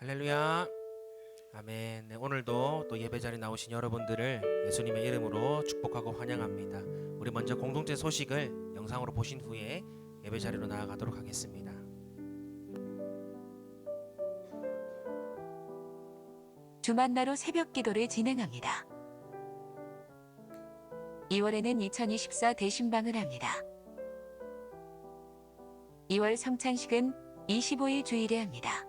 할렐루야. 아멘. 네, 오늘도 또 예배 자리에 나오신 여러분들을 예수님의 이름으로 축복하고 환영합니다. 우리 먼저 공동체 소식을 영상으로 보신 후에 예배 자리로 나아가도록 하겠습니다. 주만나로 새벽 기도를 진행합니다. 2월에는 2024 대신방을 합니다. 2월 성찬식은 25일 주일에 합니다.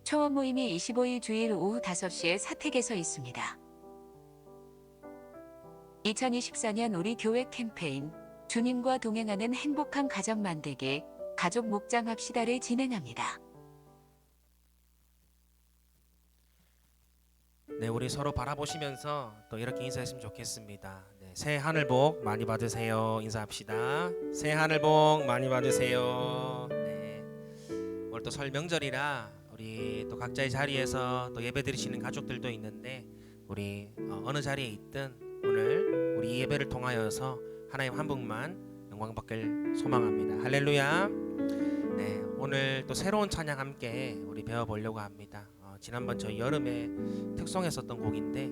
초원 모임이 25일 주일 오후 5시에 사택에서 있습니다. 2024년 우리 교회 캠페인 주님과 동행하는 행복한 가정 만들기 가족 목장합시다를 진행합니다. 네, 우리 서로 바라보시면서 또 이렇게 인사했으면 좋겠습니다. 네, 새해 하늘 복 많이 받으세요. 인사합시다. 새해 하늘 복 많이 받으세요. 네, 오늘 또 설 명절이라 우리 또 각자의 자리에서 또 예배 드리시는 가족들도 있는데 우리 어느 자리에 있든 오늘 우리 예배를 통하여서 하나님 한 분만 영광 받길 소망합니다. 할렐루야. 네, 오늘 또 새로운 찬양 함께 우리 배워보려고 합니다. 지난번 저희 여름에 특송했었던 곡인데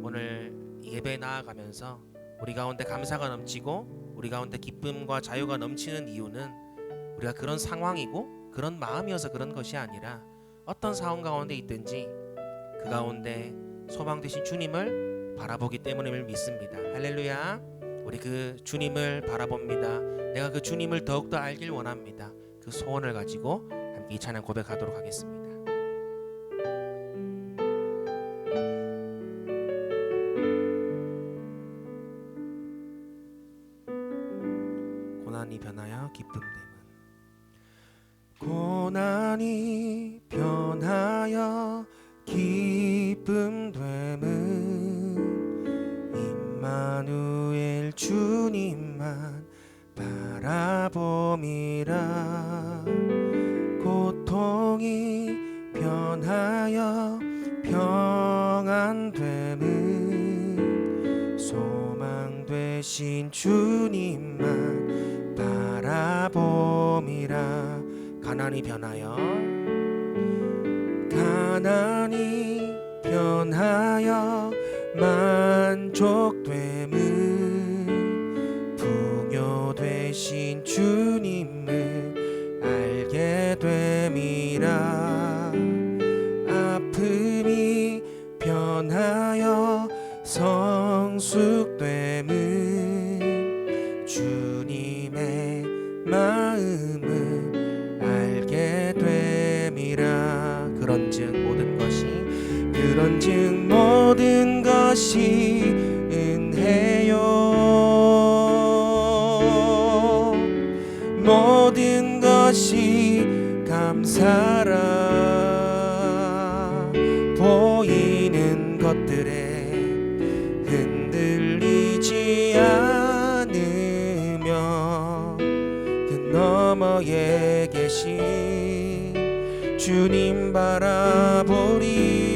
오늘 예배에 나아가면서 우리 가운데 감사가 넘치고 우리 가운데 기쁨과 자유가 넘치는 이유는 우리가 그런 상황이고 그런 마음이어서 그런 것이 아니라 어떤 상황 가운데 있든지 그 가운데 소망 되신 주님을 바라보기 때문임을 믿습니다. 할렐루야. 우리 그 주님을 바라봅니다. 내가 그 주님을 더욱더 알길 원합니다. 그 소원을 가지고 함께 이 찬양 고백하도록 하겠습니다. 고난이 변하여 기쁨 됨은 고난이 변하여 기쁨 됨은 임마누엘 주님만 바라봄이라 고통이 변하여 평안 됨은 소망 되신 주님만 바라봄이라 가난이 변하여 만족됨은 풍요 되신 주님을 알게 됨이라 아픔이 변하여 성숙됨은 주님의 마음을 알게 됨이라 그런즉 모든 것이 은혜요 모든 것이 감사라 보이는 것들에 흔들리지 않으며 그 너머에 계신 주님 바라보리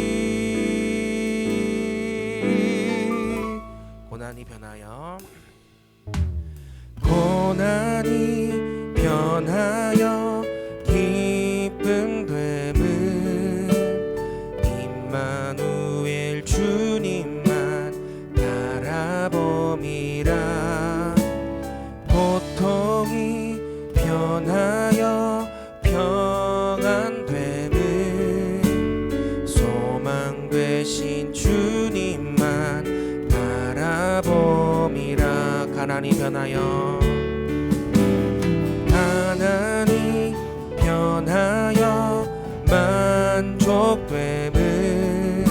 고난이 변하여 기쁨 됨은 임마누엘 주님만 바라봄이라 고통이 변하여 평안 됨은 소망 되신 주님만 바라봄이라 가난이 변하여 만족됨은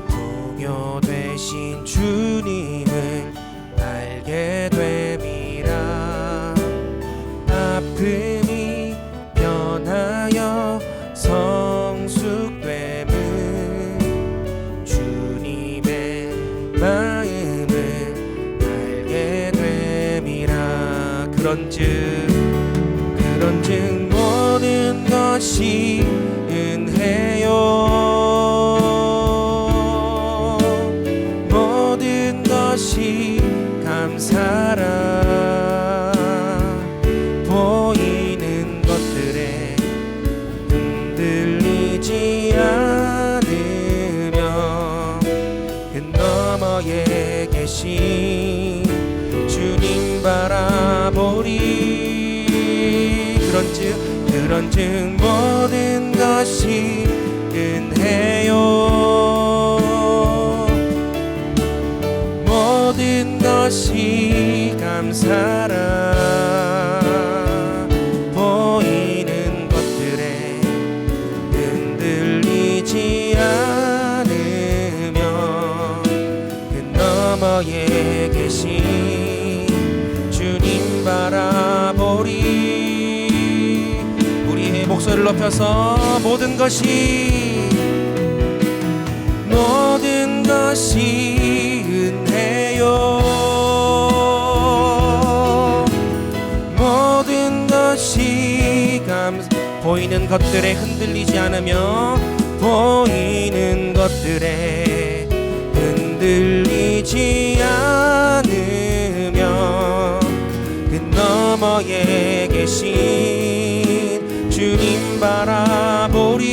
풍요 되신 주님을 알게 됨이라 아픔이 변하여 성숙됨은 주님의 마음을 알게 됨이라 그런즉 모든 것이 은혜요 모든 것이 감사라 보이는 것들에 그런즉 모든 것이 은혜요 모든 것이 감사라 보이는 것들에 흔들리지 않으며 그 너머에 계신 주님 바라보리. 우리의 목소리를 높여서 모든 것이 은혜요 모든 것이 보이는 것들에 흔들리지 않으며 보이는 것들에 흔들리지 않으며 그 너머에 계신 주님 바라보리.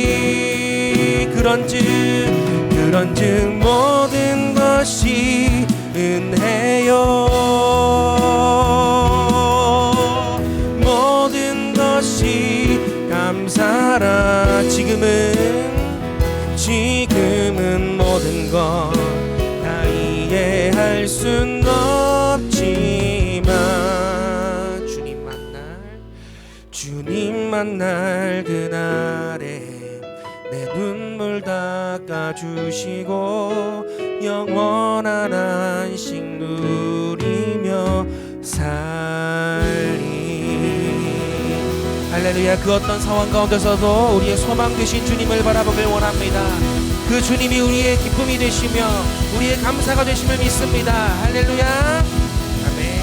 그런즉 모든 것이 은혜요 모든 것이 감사라. 지금은 모든 것 다 이해할 순 없지만 주님 만날 그날에 내 눈물 닦아주시고 영원한 안식 누리며 살리. 할렐루야. 그 어떤 상황 가운데서도 우리의 소망 되신 주님을 바라보길 원합니다. 그 주님이 우리의 기쁨이 되시며 우리의 감사가 되심을 믿습니다. 할렐루야. 아멘.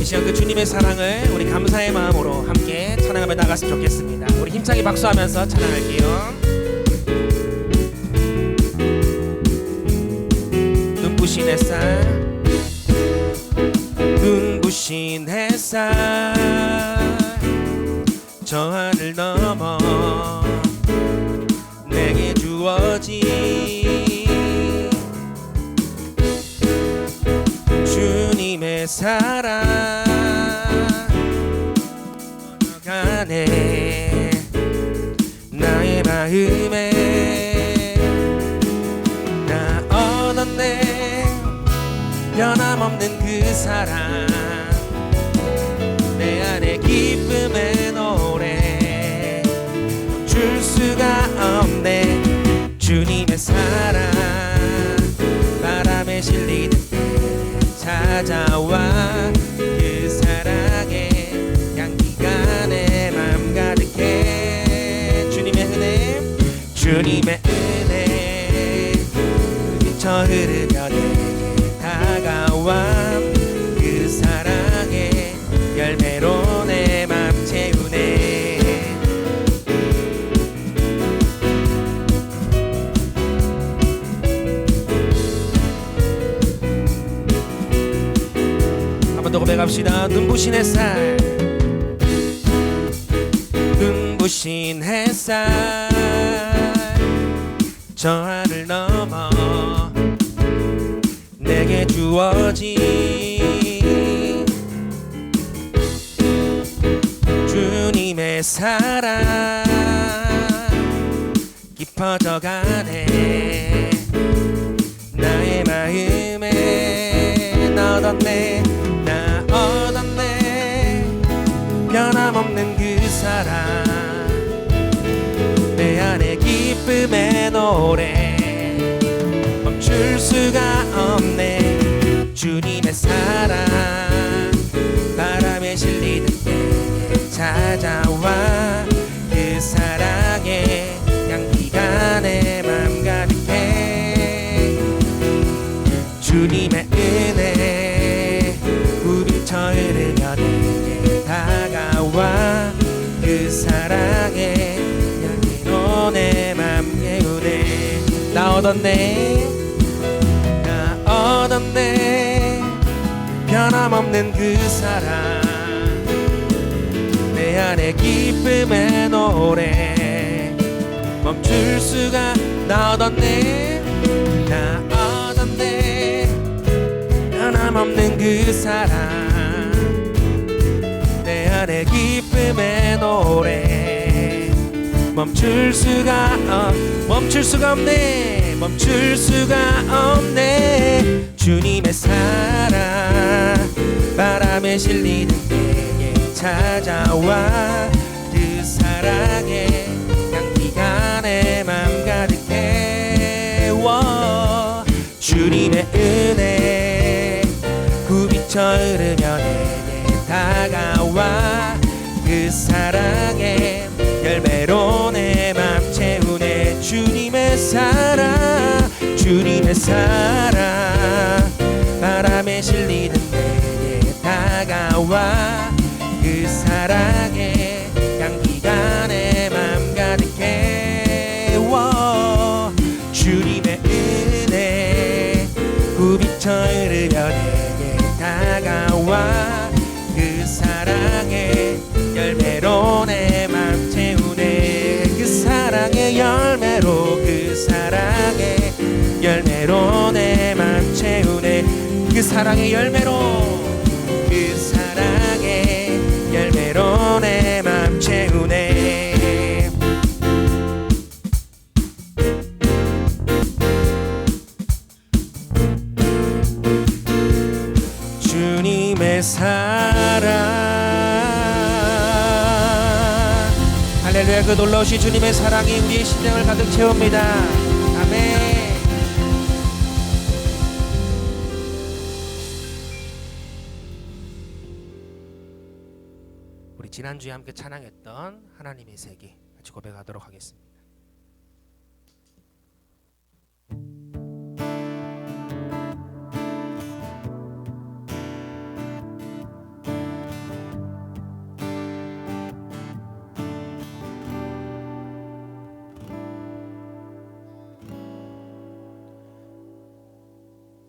이 시간 그 주님의 사랑을 우리 감사의 마음으로 함께 찬양하며 나갔으면 좋겠습니다. 우리 힘차게 박수하면서 찬양할게요. 눈부신 햇살 눈부신 햇살 저 하늘 넘어 내게 주어진 주님의 사랑 가네 나의 마음에 나 얻었네 변함없는 그 사랑 내 안에 기쁨의 노래 줄 수가 없네 주님의 사랑 바람에 실리는 때 찾아와 그 사랑에 향기가 내 맘 가득해 주님의 은혜 미쳐 흐르며 내게 다가와 그 사랑의 열매로 내 맘 채우네. 한 번 더 고백합시다. 눈부신 햇살 눈부신 햇살 저 하늘 넘어 내게 주어진 주님의 사랑 깊어져가네 나의 마음에 나 얻었네 변함없는 그 사랑 내 안에 기쁨의 노래 멈출 수가 없네 주님의 사랑 바람에 실리는 때 찾아와 그 사랑의 향기가 내 맘 가득해 주님의 은혜 부비쳐 흐르며 내게 다가와 그 사랑의 향기로 내 맘 깨우네 나 얻었네 변함없는 그 사랑 내 안에 기쁨의 노래 멈출 수가 나 얻었네 그 사랑 내 안에 기쁨의 노래 멈출 수가 없네 멈출 수가 없네 주님의 사랑 바람에 실리는 내게 찾아와 그 사랑에 향기가 내 맘 가득해 주님의 은혜 굽이쳐 흐르며 내게 다가와 그 사랑에 열매로 내 맘 채우네 주님의 사랑 바람에 실리는 내게 다가와 그 사랑에 향기가 내 맘 가득해 주님의 은혜 굽이쳐 흐르며 내게 다가와 그 사랑에 열매로 내 맘 채우네 그 사랑의 열매로 그 사랑의 열매로 내 맘 채우네 그 사랑의 열매로 그 사랑의 열매로 내 맘 채우네 주님의 사랑 할렐루야 그 놀라우신 주님의 사랑이 우리의 심령을 가득 채웁니다 아멘 우리 지난주에 함께 찬양했던 하나님의 세계 같이 고백하도록 하겠습니다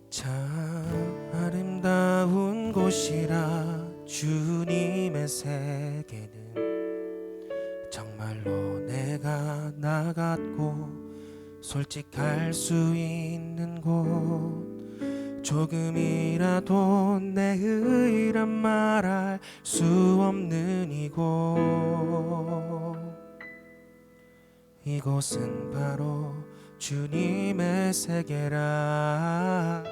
참 아름다운 곳이라 주님의 세계는 정말로 내가 나갔고 솔직할 수 있는 곳 조금이라도 내 의란 말할 수 없는 이곳은 바로 주님의 세계라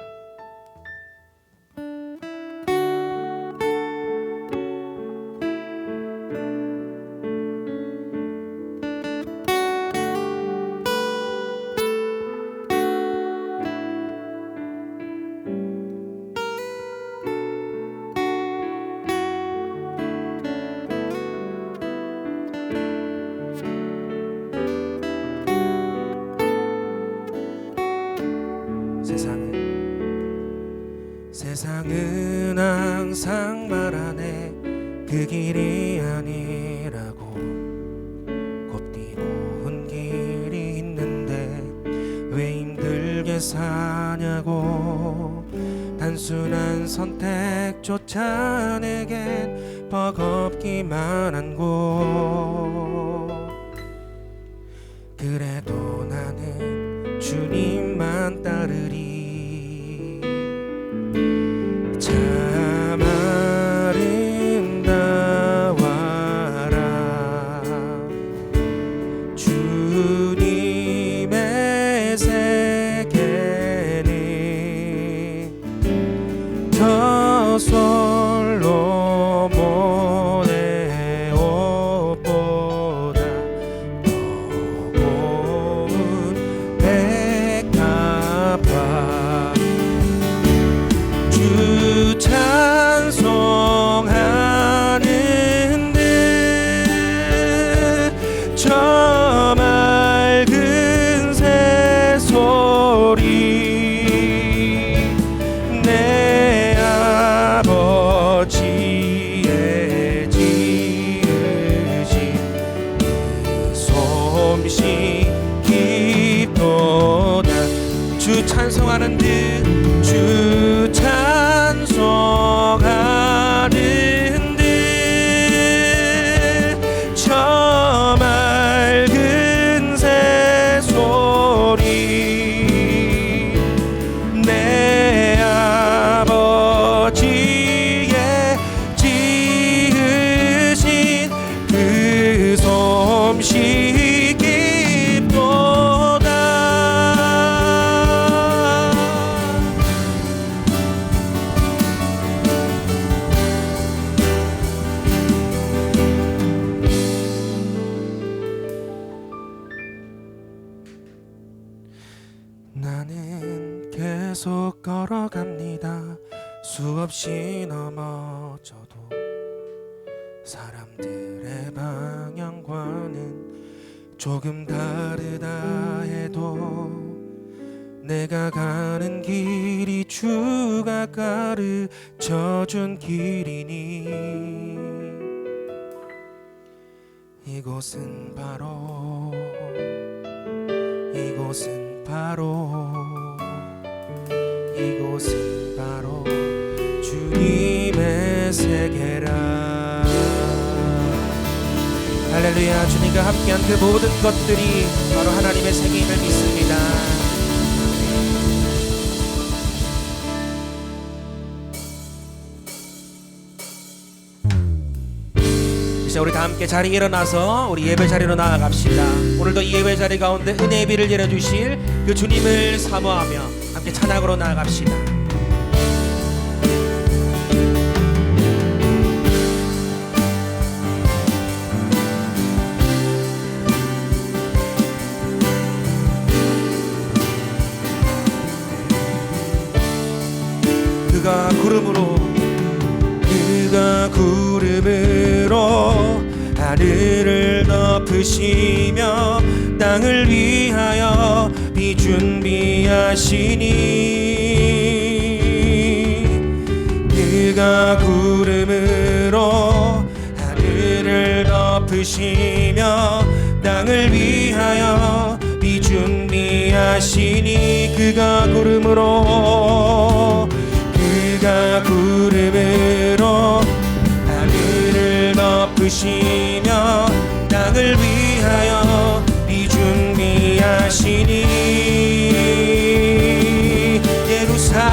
세상은 항상 말하네 그 길이 아니라고 곱디고 온 길이 있는데 왜 힘들게 사냐고 단순한 선택조차 내겐 버겁기만 한 곳 그래도 나는 주님만 따르리 참 아름다워라 주님의 세계는 저 솔로몬의 옷보다 더 고운 백합화 주 찬송하는 듯 저 맑은 새소리 내 아버지 걸어갑니다. 수없이 넘어져도 사람들의 방향과는 조금 다르다 해도 내가 가는 길이 주가 가르쳐준 길이니 이곳은 바로 주님의 세계라. 할렐루야. 주님과 함께한 그 모든 것들이 바로 하나님의 세계임을 믿습니다. 이제 우리 다 함께 자리에 일어나서 우리 예배 자리로 나아갑시다. 오늘도 이 예배 자리 가운데 은혜의 비를 내려주실 그 주님을 사모하며 함께 찬양으로 나아갑시다. 그가 구름으로 하늘을 덮으시며 땅을 위하여 비 준비하시니 그가 구름으로 하늘을 덮으시며 땅을 위하여 비 준비하시니 그가 구름으로 하늘을 덮으시며 땅을 위하여 비 준비하시니 예루살렘아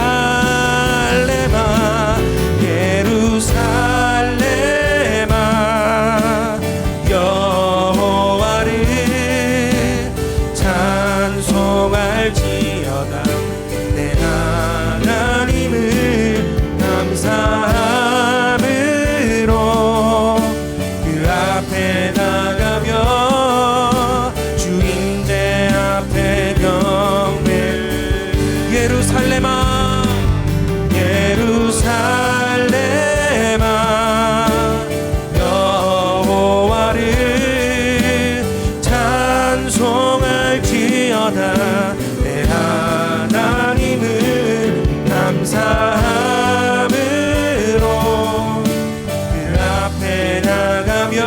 여호와를 찬송할지어다. 내 하나님을 감사함으로 그 앞에 나가며 주인대 앞에 경배. 예루살렘아 여호와를 찬송할지어다. 내 하나님을 감사함으로 그 앞에 나가며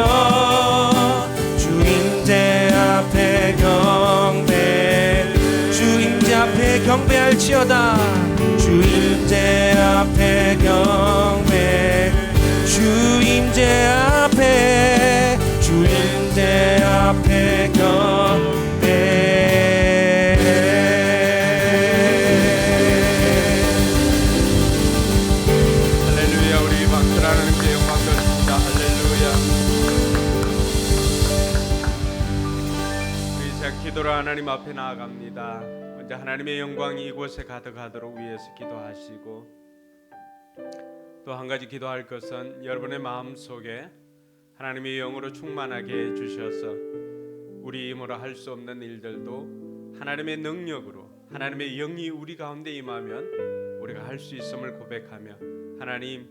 주인제 앞에 경배. 주인제 앞에 경배할지어다. 주인제 앞에 경배. 주인제 앞에 경배. 할렐루야. 우리 박수를 하나님께 영광 돌립니다. 할렐루야. 우리 자 기도로 하나님 앞에 나아갑니다. 먼저 하나님의 영광이 이곳에 가득하도록 위에서 기도하시고, 또 한 가지 기도할 것은 여러분의 마음 속에 하나님의 영으로 충만하게 해주셔서 우리 힘으로 할 수 없는 일들도 하나님의 능력으로, 하나님의 영이 우리 가운데 임하면 우리가 할 수 있음을 고백하며, 하나님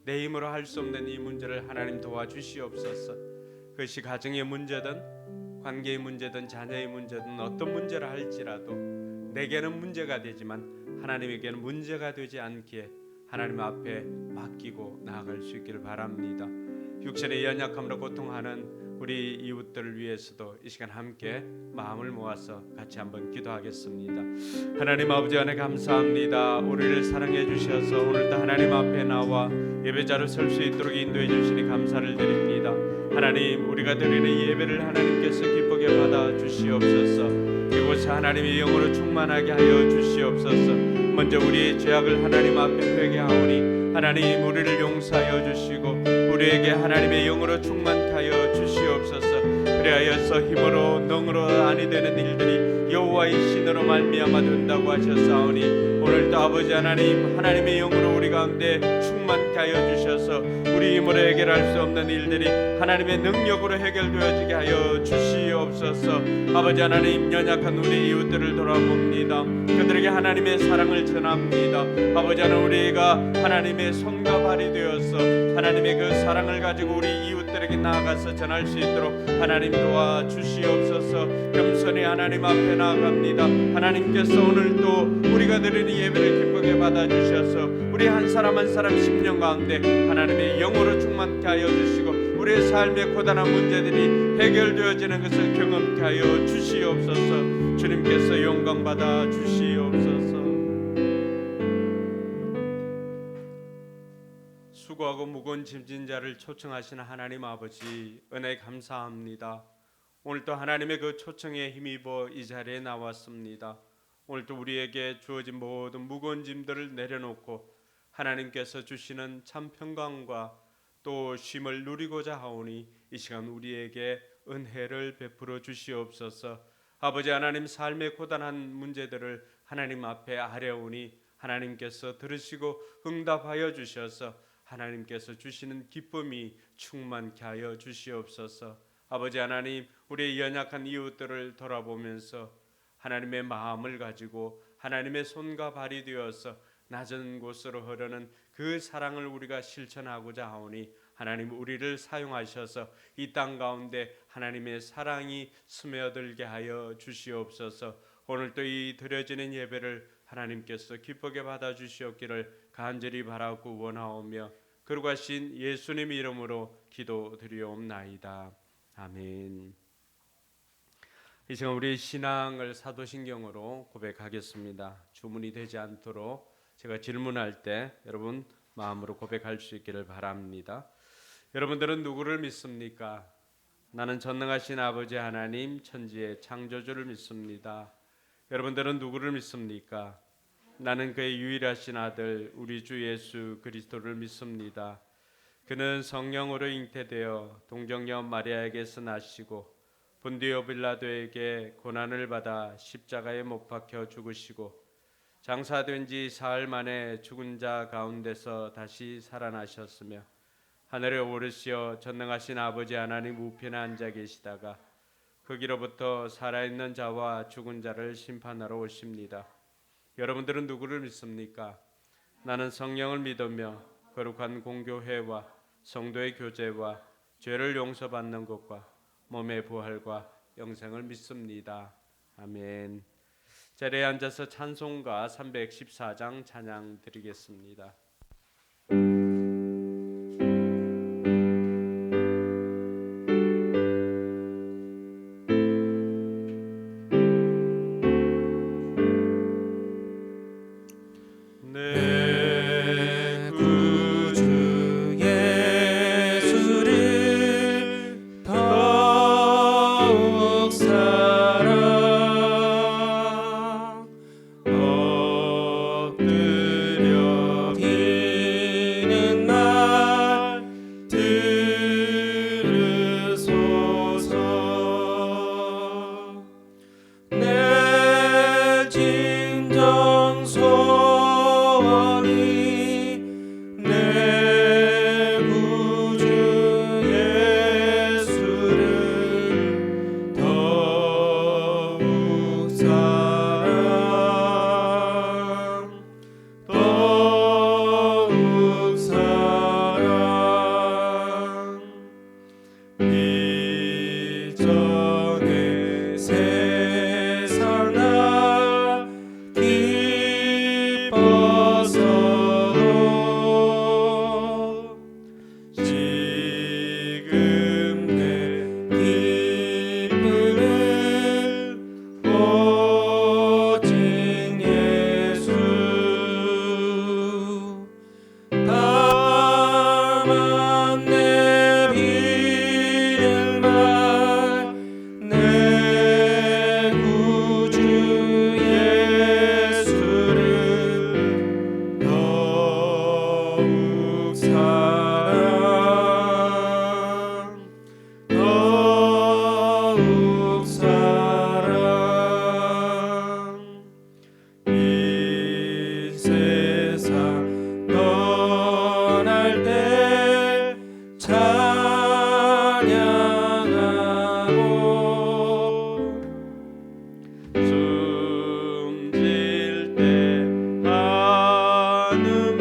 내 힘으로 할 수 없는 이 문제를 하나님 도와주시옵소서. 그것이 가정의 문제든 관계의 문제든 자녀의 문제든 어떤 문제라 할지라도 내게는 문제가 되지만 하나님에게는 문제가 되지 않기에 하나님 앞에 맡기고 나아갈 수 있기를 바랍니다. 육신의 연약함으로 고통하는 우리 이웃들을 위해서도 이 시간 함께 마음을 모아서 같이 한번 기도하겠습니다. 하나님 아버지 안에 감사합니다. 우리를 사랑해 주셔서 오늘도 하나님 앞에 나와 예배자로 설 수 있도록 인도해 주시니 감사를 드립니다. 하나님, 우리가 드리는 이 예배를 하나님께서 기쁘게 받아 주시옵소서. 이곳에 하나님의 영으로 충만하게 하여 주시옵소서. 먼저 우리의 죄악을 하나님 앞에 회개하오니 하나님 우리를 용서하여 주시고 우리에게 하나님의 영으로 충만케 하여 주시옵소서. 그리하여서 힘으로 능으로 아니 되는 일들이 여호와의 신으로 말미암아 된다고 하셨사오니 오늘도 아버지 하나님, 하나님의 영으로 우리 가운데 충만케 하여 주셔서 우리 힘으로 해결할 수 없는 일들이 하나님의 능력으로 해결되어지게 하여 주시옵소서. 아버지 하나님, 연약한 우리 이웃들을 돌아봅니다. 그들에게 하나님의 사랑을 전합니다. 아버지 하나님, 우리가 하나님의 손과 발이 되어서 하나님의 그 사랑을 가지고 우리 이웃들에게 나아가서 전할 수 있도록 하나님 도와주시옵소서. 겸손히 하나님 앞에 나아갑니다. 하나님께서 오늘 또 우리가 드리는 예배를 기쁘게 받아주셔서 우리 한 사람 한 사람 심령 가운데 하나님의 영으로 충만케 하여 주시고 우리의 삶의 고단한 문제들이 해결되어지는 것을 경험케 하여 주시옵소서. 주님께서 영광 받아 주시옵소서. 수고하고 무거운 짐진 자를 초청하시는 하나님 아버지, 은혜 감사합니다. 오늘 또 하나님의 그 초청에 힘입어 이 자리에 나왔습니다. 오늘 또 우리에게 주어진 모든 무거운 짐들을 내려놓고 하나님께서 주시는 참 평강과 또 쉼을 누리고자 하오니 이 시간 우리에게 은혜를 베풀어 주시옵소서. 아버지 하나님, 삶의 고단한 문제들을 하나님 앞에 아뢰오니 하나님께서 들으시고 응답하여 주셔서 하나님께서 주시는 기쁨이 충만케 하여 주시옵소서. 아버지 하나님, 우리의 연약한 이웃들을 돌아보면서 하나님의 마음을 가지고 하나님의 손과 발이 되어서 낮은 곳으로 흐르는 그 사랑을 우리가 실천하고자 하오니 하나님, 우리를 사용하셔서 이 땅 가운데 하나님의 사랑이 스며들게 하여 주시옵소서. 오늘 또 이 드려지는 예배를 하나님께서 기쁘게 받아주시옵기를 간절히 바라고 원하오며 거룩하신 예수님 이름으로 기도드리옵나이다. 아멘. 이 시간 우리 신앙을 사도신경으로 고백하겠습니다. 주문이 되지 않도록 제가 질문할 때 여러분 마음으로 고백할 수 있기를 바랍니다. 여러분들은 누구를 믿습니까? 나는 전능하신 아버지 하나님, 천지의 창조주를 믿습니다. 여러분들은 누구를 믿습니까? 나는 그의 유일하신 아들 우리 주 예수 그리스도를 믿습니다. 그는 성령으로 잉태되어 동정녀 마리아에게서 나시고 본디오 빌라도에게 고난을 받아 십자가에 못 박혀 죽으시고 장사된 지 사흘 만에 죽은 자 가운데서 다시 살아나셨으며 하늘에 오르시어 전능하신 아버지 하나님 우편에 앉아 계시다가 거기로부터 살아있는 자와 죽은 자를 심판하러 오십니다. 여러분들은 누구를 믿습니까? 나는 성령을 믿으며 거룩한 공교회와 성도의 교제와 죄를 용서받는 것과 몸의 부활과 영생을 믿습니다. 아멘. 자리에 앉아서 찬송가 314장 찬양 드리겠습니다. 엎드려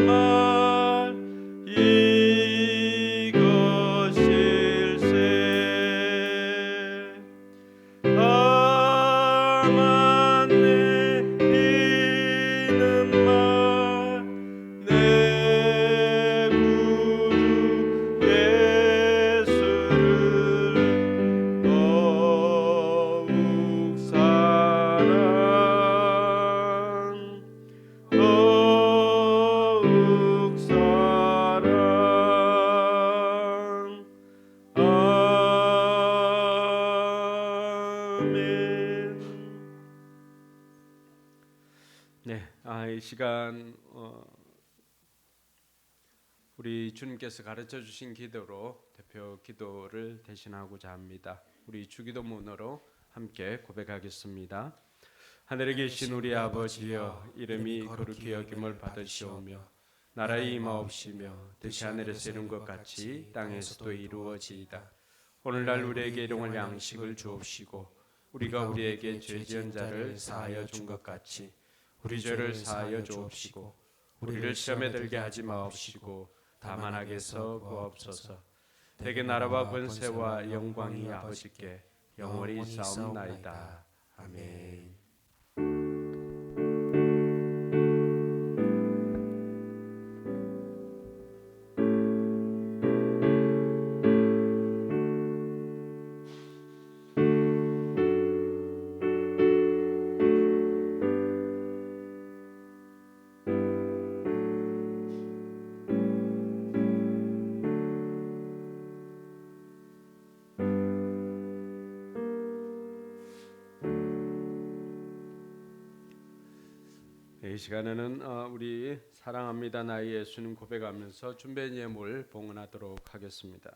말 이것일세. 다만 내리는 말 내 구주 예수를 더욱 사랑 더욱 사랑 아멘. 네, 이 시간 우리 주님께서 가르쳐 주신 기도로 대표 기도를 대신하고자 합니다. 우리 주기도문으로 함께 고백하겠습니다. 하늘에 계신 우리 아버지여, 이름이 거룩히 여김을 받으시오며 나라의 임하옵시며 뜻이 하늘에서 이룬 것 같이 땅에서도 이루어지이다. 오늘날 우리에게 일용할 양식을 주옵시고 우리가 우리에게 죄 지은 자를 사하여 준 것 같이 우리 죄를 사하여 주옵시고 우리를 시험에 들게 하지 마옵시고 다만 악에서 구하옵소서. 대개 나라와 권세와 영광이 아버지께 영원히 있사옵나이다. 아멘. 이 시간에는 우리 사랑합니다 나의 예수님 고백하면서 준비한 예물 봉헌하도록 하겠습니다.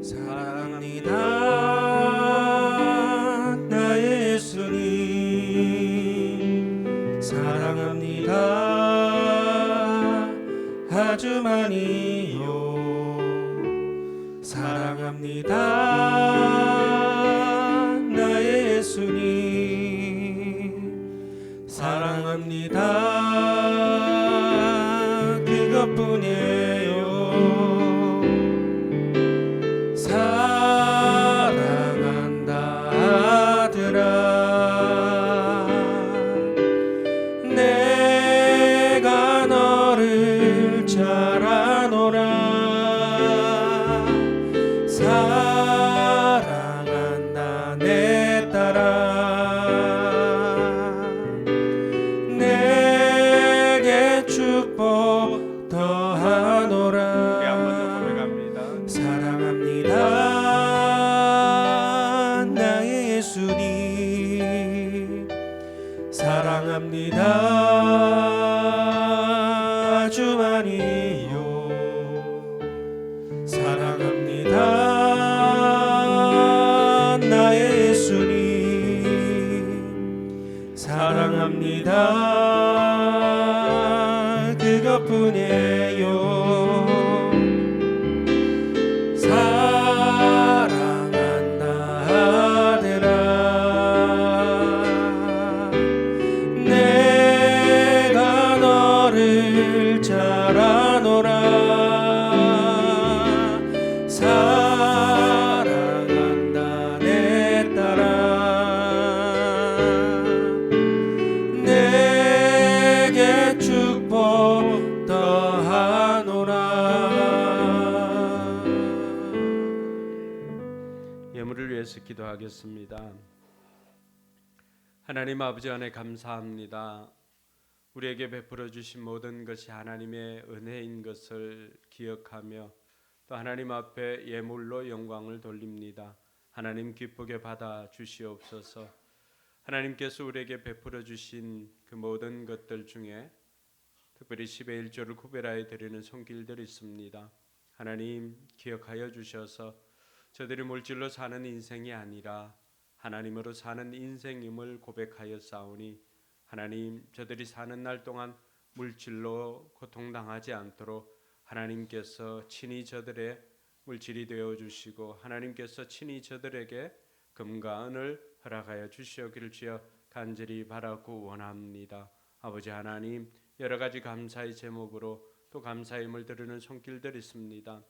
사랑합니다 나의 예수님, 사랑합니다 아주 많이요. 사랑합니다 나의 예수님, 사랑합니다 그것뿐이에요. 사랑한다 아들아, 내가 너를 잘 아노라. 사랑한다 내 딸아, 내게 축복 더하노라. 우리 한번 더 고백합니다. 사랑합니다 나의 예수님, 사랑합니다 아주 많이요. 사랑합니다 나의 예수님, 사랑합니다 그것뿐이에요. 사랑한다 아들아, 내가 너를 잘 아노라. 사랑한다 내 딸아, 내게 축복 더하노라. 예물을 위해서 기도하겠습니다. 하나님 아버지 안에 감사합니다. 우리에게 베풀어 주신 모든 것이 하나님의 은혜인 것을 기억하며 또 하나님 앞에 예물로 영광을 돌립니다. 하나님 기쁘게 받아 주시옵소서. 하나님께서 우리에게 베풀어 주신 그 모든 것들 중에 특별히 10의 1조를 구별하여 드리는 손길들이 있습니다. 하나님 기억하여 주셔서 저들이 물질로 사는 인생이 아니라 하나님으로 사는 인생임을 고백하여 싸우니 하나님 저들이 사는 날 동안 물질로 고통당하지 않도록 하나님께서 친히 저들의 물질이 되어 주시고 하나님께서 친히 저들에게 금과 은을 허락하여 주시옵기를 주여 간절히 바라고 원합니다. 아버지 하나님, 여러 가지 감사의 제목으로 또 감사의 힘을 드리는 손길들이 있습니다.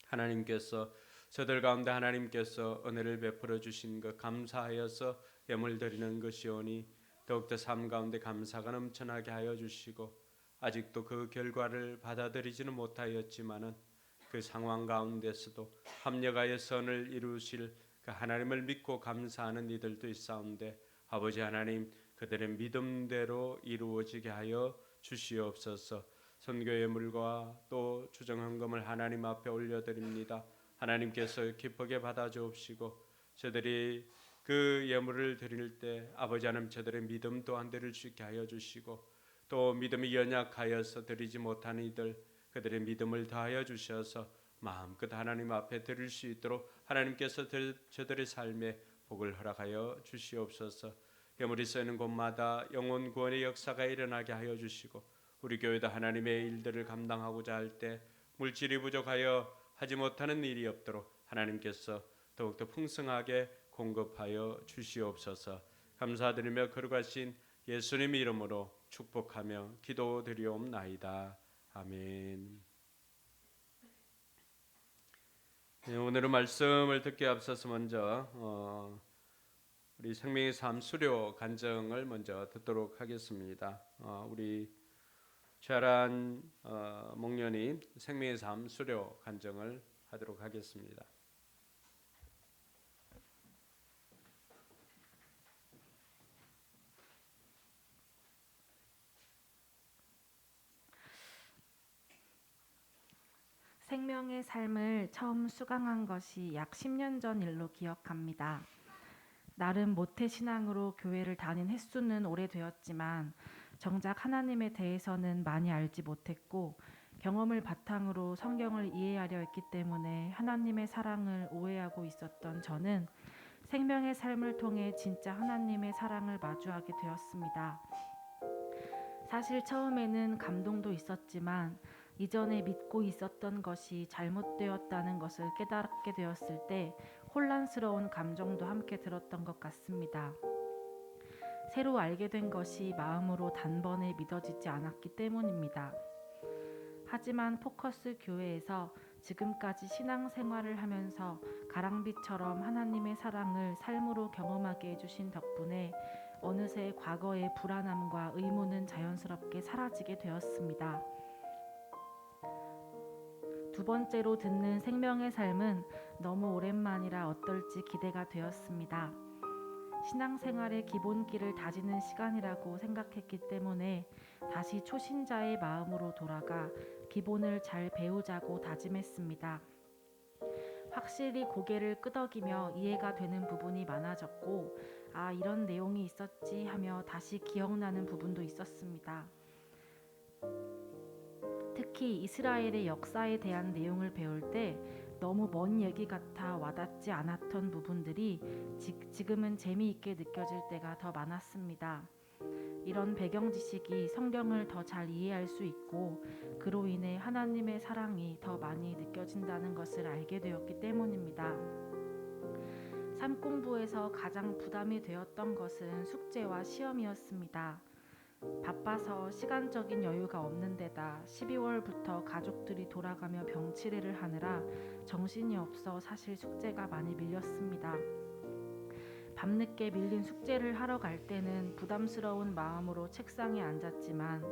하나님께서 저들 가운데 하나님께서 은혜를 베풀어 주신 것 감사하여서 예물 드리는 것이오니 더욱더 삶 가운데 감사가 넘쳐나게 하여 주시고 아직도 그 결과를 받아들이지는 못하였지만은 그 상황 가운데서도 합력하여 선을 이루실 그 하나님을 믿고 감사하는 이들도 있사온데 아버지 하나님, 그들의 믿음대로 이루어지게 하여 주시옵소서. 선교의 물과 또 주정헌금을 하나님 앞에 올려드립니다. 하나님께서 기쁘게 받아 주옵시고 저들이 그 예물을 드릴 때 아버지 하나님 저들의 믿음 또한 드릴 수 있게 하여 주시고 또 믿음이 연약하여서 드리지 못하는 이들 그들의 믿음을 더하여 주셔서 마음껏 하나님 앞에 드릴 수 있도록 하나님께서 저들의 삶에 복을 허락하여 주시옵소서. 예물이 쓰이는 곳마다 영혼 구원의 역사가 일어나게 하여 주시고 우리 교회도 하나님의 일들을 감당하고자 할 때 물질이 부족하여 하지 못하는 일이 없도록 하나님께서 더욱더 풍성하게 공급하여 주시옵소서. 감사드리며 거룩하신 예수님 이름으로 축복하며 기도드리옵나이다. 아멘. 네, 오늘은 말씀을 듣기 앞서서 먼저 우리 생명의 삶 수료 간증을 먼저 듣도록 하겠습니다. 우리 최아란 목련이 생명의 삶 수료 간증을 하도록 하겠습니다. 생명의 삶을 처음 수강한 것이 약 10년 전 일로 기억합니다. 나름 모태신앙으로 교회를 다닌 횟수는 오래되었지만 정작 하나님에 대해서는 많이 알지 못했고 경험을 바탕으로 성경을 이해하려 했기 때문에 하나님의 사랑을 오해하고 있었던 저는 생명의 삶을 통해 진짜 하나님의 사랑을 마주하게 되었습니다. 사실 처음에는 감동도 있었지만 이전에 믿고 있었던 것이 잘못되었다는 것을 깨닫게 되었을 때 혼란스러운 감정도 함께 들었던 것 같습니다. 새로 알게 된 것이 마음으로 단번에 믿어지지 않았기 때문입니다. 하지만 포커스 교회에서 지금까지 신앙생활을 하면서 가랑비처럼 하나님의 사랑을 삶으로 경험하게 해주신 덕분에 어느새 과거의 불안함과 의문은 자연스럽게 사라지게 되었습니다. 두 번째로 듣는 생명의 삶은 너무 오랜만이라 어떨지 기대가 되었습니다. 신앙생활의 기본기를 다지는 시간이라고 생각했기 때문에 다시 초신자의 마음으로 돌아가 기본을 잘 배우자고 다짐했습니다. 확실히 고개를 끄덕이며 이해가 되는 부분이 많아졌고 아, 이런 내용이 있었지 하며 다시 기억나는 부분도 있었습니다. 특히 이스라엘의 역사에 대한 내용을 배울 때 너무 먼 얘기 같아 와닿지 않았던 부분들이 지금은 재미있게 느껴질 때가 더 많았습니다. 이런 배경 지식이 성경을 더 잘 이해할 수 있고 그로 인해 하나님의 사랑이 더 많이 느껴진다는 것을 알게 되었기 때문입니다. 삶 공부에서 가장 부담이 되었던 것은 숙제와 시험이었습니다. 바빠서 시간적인 여유가 없는 데다 12월부터 가족들이 돌아가며 병치레를 하느라 정신이 없어 사실 숙제가 많이 밀렸습니다. 밤늦게 밀린 숙제를 하러 갈 때는 부담스러운 마음으로 책상에 앉았지만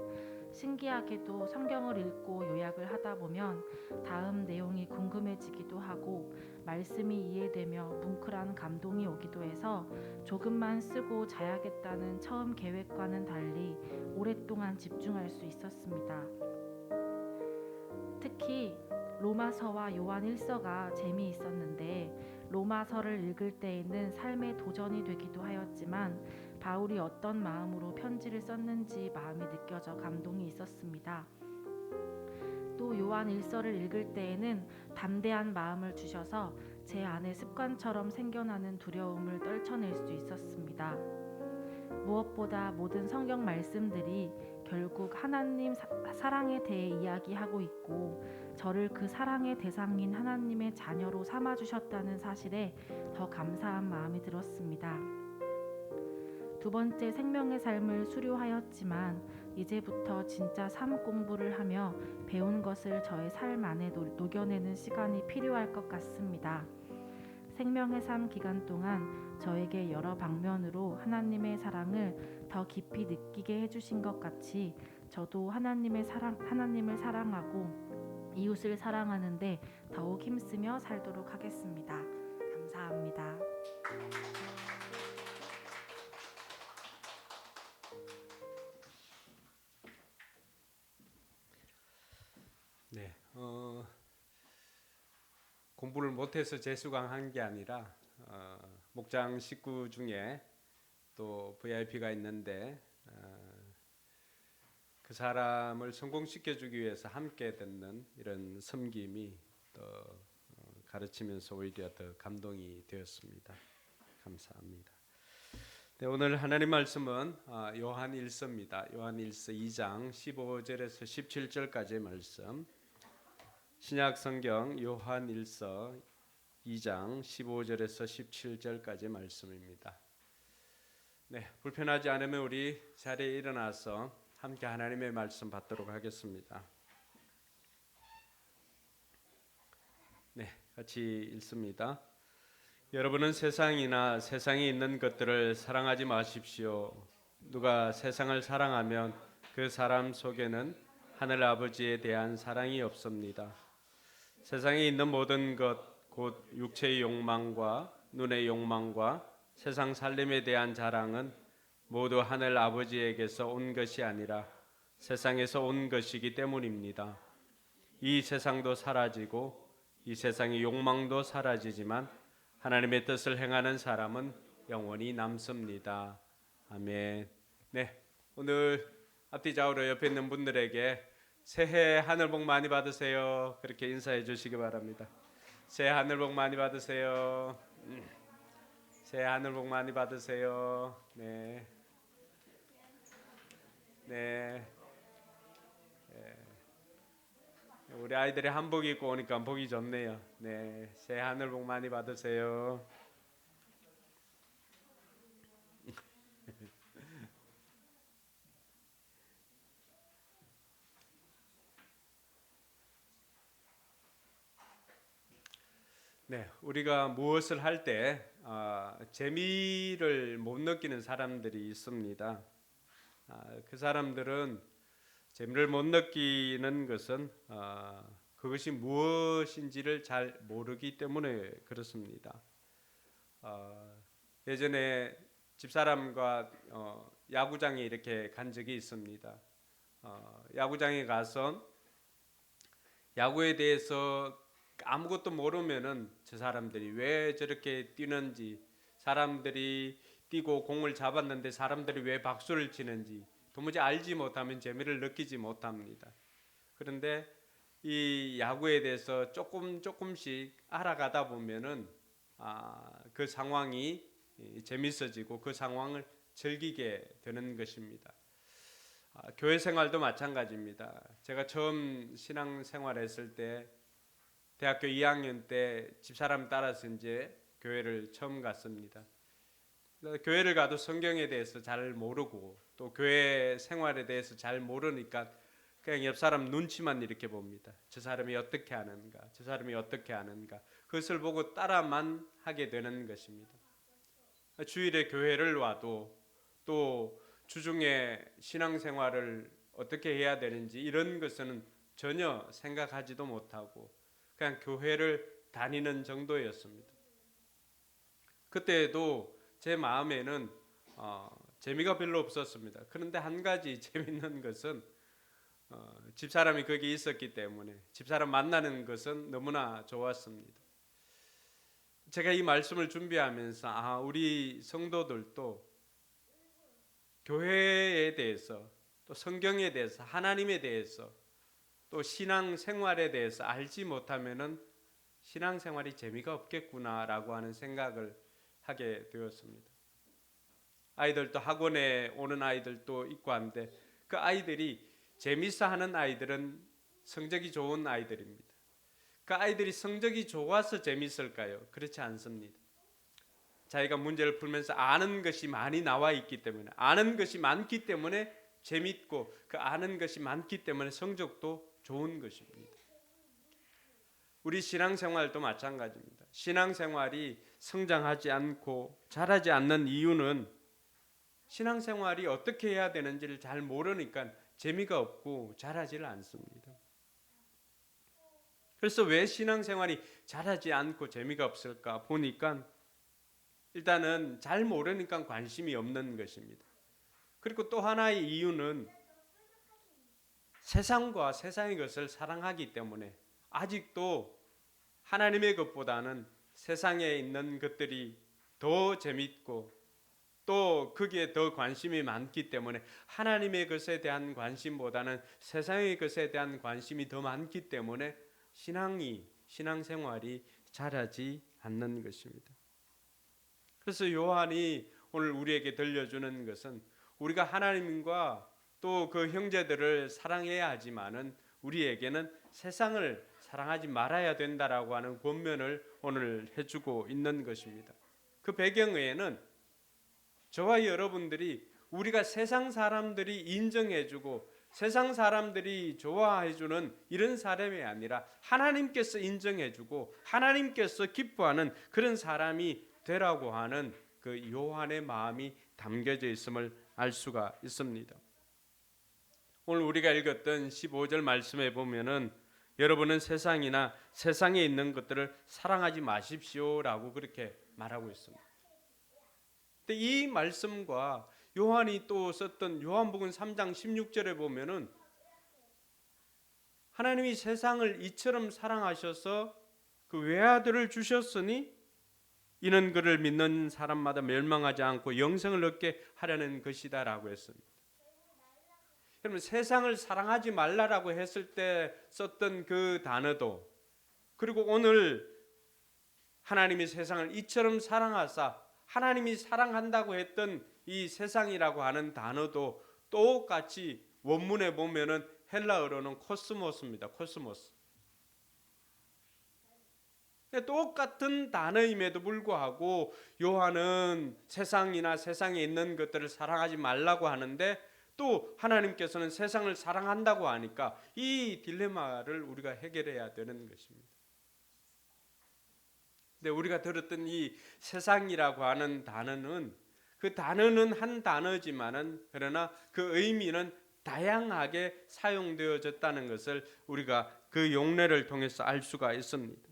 신기하게도 성경을 읽고 요약을 하다 보면 다음 내용이 궁금해지기도 하고 말씀이 이해되며 뭉클한 감동이 오기도 해서 조금만 쓰고 자야겠다는 처음 계획과는 달리 오랫동안 집중할 수 있었습니다. 특히 로마서와 요한 1서가 재미있었는데 로마서를 읽을 때에는 삶의 도전이 되기도 하였지만 바울이 어떤 마음으로 편지를 썼는지 마음이 느껴져 감동이 있었습니다. 또 요한 1서를 읽을 때에는 담대한 마음을 주셔서 제 안에 습관처럼 생겨나는 두려움을 떨쳐낼 수 있었습니다. 무엇보다 모든 성경 말씀들이 결국 하나님 사랑에 대해 이야기하고 있고 저를 그 사랑의 대상인 하나님의 자녀로 삼아주셨다는 사실에 더 감사한 마음이 들었습니다. 두 번째 생명의 삶을 수료하였지만 이제부터 진짜 삶 공부를 하며 배운 것을 저의 삶 안에 녹여내는 시간이 필요할 것 같습니다. 생명의 삶 기간 동안 저에게 여러 방면으로 하나님의 사랑을 더 깊이 느끼게 해주신 것 같이 저도 하나님을 사랑하고 이웃을 사랑하는데 더욱 힘쓰며 살도록 하겠습니다. 감사합니다. 네, 공부를 못해서 재수강한 게 아니라 목장 식구 중에 또 VIP가 있는데 그 사람을 성공시켜주기 위해서 함께 듣는 이런 섬김이 또 가르치면서 오히려 더 감동이 되었습니다. 감사합니다. 네, 오늘 하나님 말씀은 요한 1서입니다. 요한 1서 2장 15절에서 17절까지의 말씀. 신약 성경 요한 1서 2장 15절에서 17절까지의 말씀입니다. 네, 불편하지 않으면 우리 자리에 일어나서 함께 하나님의 말씀 받도록 하겠습니다. 네, 같이 읽습니다. 여러분은 세상이나 세상에 있는 것들을 사랑하지 마십시오. 누가 세상을 사랑하면 그 사람 속에는 하늘 아버지에 대한 사랑이 없습니다. 세상에 있는 모든 것, 곧 육체의 욕망과 눈의 욕망과 세상 살림에 대한 자랑은 모두 하늘 아버지에게서 온 것이 아니라 세상에서 온 것이기 때문입니다. 이 세상도 사라지고 이 세상의 욕망도 사라지지만 하나님의 뜻을 행하는 사람은 영원히 남습니다. 아멘. 네, 오늘 앞뒤 좌우로 옆에 있는 분들에게 새해 하늘 복 많이 받으세요. 그렇게 인사해 주시기 바랍니다. 새해 하늘 복 많이 받으세요. 새해 하늘 복 많이 받으세요. 네. 네. 우리 아이들이 한복 입고 오니까 보기 좋네요. 네, 새해 하늘 복 많이 받으세요. 네, 우리가 무엇을 할 때 재미를 못 느끼는 사람들이 있습니다. 그 사람들은 재미를 못 느끼는 것은 그것이 무엇인지를 잘 모르기 때문에 그렇습니다. 예전에 집사람과 야구장에 이렇게 간 적이 있습니다. 야구장에 가서 야구에 대해서 아무것도 모르면은 저 사람들이 왜 저렇게 뛰는지, 사람들이 뛰고 공을 잡았는데 사람들이 왜 박수를 치는지 도무지 알지 못하면 재미를 느끼지 못합니다. 그런데 이 야구에 대해서 조금씩 알아가다 보면은 그 상황이 재밌어지고 그 상황을 즐기게 되는 것입니다. 교회 생활도 마찬가지입니다. 제가 처음 신앙 생활했을 때 대학교 2학년 때 집사람 따라서 이제 교회를 처음 갔습니다. 교회를 가도 성경에 대해서 잘 모르고 또 교회 생활에 대해서 잘 모르니까 그냥 옆 사람 눈치만 이렇게 봅니다. 저 사람이 어떻게 하는가, 저 사람이 어떻게 하는가. 그것을 보고 따라만 하게 되는 것입니다. 주일에 교회를 와도 또 주중에 신앙생활을 어떻게 해야 되는지 이런 것은 전혀 생각하지도 못하고 그냥 교회를 다니는 정도였습니다. 그때도 제 마음에는 재미가 별로 없었습니다. 그런데 한 가지 재밌는 것은 집사람이 거기 있었기 때문에 집사람 만나는 것은 너무나 좋았습니다. 제가 이 말씀을 준비하면서 우리 성도들도 교회에 대해서 또 성경에 대해서 하나님에 대해서 또 신앙생활에 대해서 알지 못하면은 신앙생활이 재미가 없겠구나라고 하는 생각을 하게 되었습니다. 아이들도 학원에 오는 아이들도 있고 한데 그 아이들이 재밌어 하는 아이들은 성적이 좋은 아이들입니다. 그 아이들이 성적이 좋아서 재밌을까요? 그렇지 않습니다. 자기가 문제를 풀면서 아는 것이 많이 나와 있기 때문에, 아는 것이 많기 때문에 재밌고, 그 아는 것이 많기 때문에 성적도 좋은 것입니다. 우리 신앙생활도 마찬가지입니다. 신앙생활이 성장하지 않고 자라지 않는 이유는 신앙생활이 어떻게 해야 되는지를 잘 모르니까 재미가 없고 자라지를 않습니다. 그래서 왜 신앙생활이 자라지 않고 재미가 없을까 보니까 일단은 잘 모르니까 관심이 없는 것입니다. 그리고 또 하나의 이유는 세상과 세상의 것을 사랑하기 때문에 아직도 하나님의 것보다는 세상에 있는 것들이 더 재밌고 또 거기에 더 관심이 많기 때문에 하나님의 것에 대한 관심보다는 세상의 것에 대한 관심이 더 많기 때문에 신앙생활이 자라지 않는 것입니다. 그래서 요한이 오늘 우리에게 들려주는 것은 우리가 하나님과 또 그 형제들을 사랑해야 하지만은 우리에게는 세상을 사랑하지 말아야 된다라고 하는 권면을 오늘 해주고 있는 것입니다. 그 배경에는 저와 여러분들이 우리가 세상 사람들이 인정해주고 세상 사람들이 좋아해주는 이런 사람이 아니라 하나님께서 인정해주고 하나님께서 기뻐하는 그런 사람이 되라고 하는 그 요한의 마음이 담겨져 있음을 알 수가 있습니다. 오늘 우리가 읽었던 15절 말씀에 보면은 여러분은 세상이나 세상에 있는 것들을 사랑하지 마십시오라고 그렇게 말하고 있습니다. 근데 이 말씀과 요한이 또 썼던 요한복음 3장 16절에 보면은 하나님이 세상을 이처럼 사랑하셔서 그 외아들을 주셨으니 이는 그를 믿는 사람마다 멸망하지 않고 영생을 얻게 하려는 것이다라고 했습니다. 그러면 세상을 사랑하지 말라라고 했을 때 썼던 그 단어도 그리고 오늘 하나님이 세상을 이처럼 사랑하사 하나님이 사랑한다고 했던 이 세상이라고 하는 단어도 똑같이 원문에 보면은 헬라어로는 코스모스입니다. 코스모스. 똑같은 단어임에도 불구하고 요한은 세상이나 세상에 있는 것들을 사랑하지 말라고 하는데 또 하나님께서는 세상을 사랑한다고 하니까 이 딜레마를 우리가 해결해야 되는 것입니다. 근데 우리가 들었던 이 세상이라고 하는 단어는 그 단어는 한 단어지만은 그러나 그 의미는 다양하게 사용되어졌다는 것을 우리가 그 용례를 통해서 알 수가 있습니다.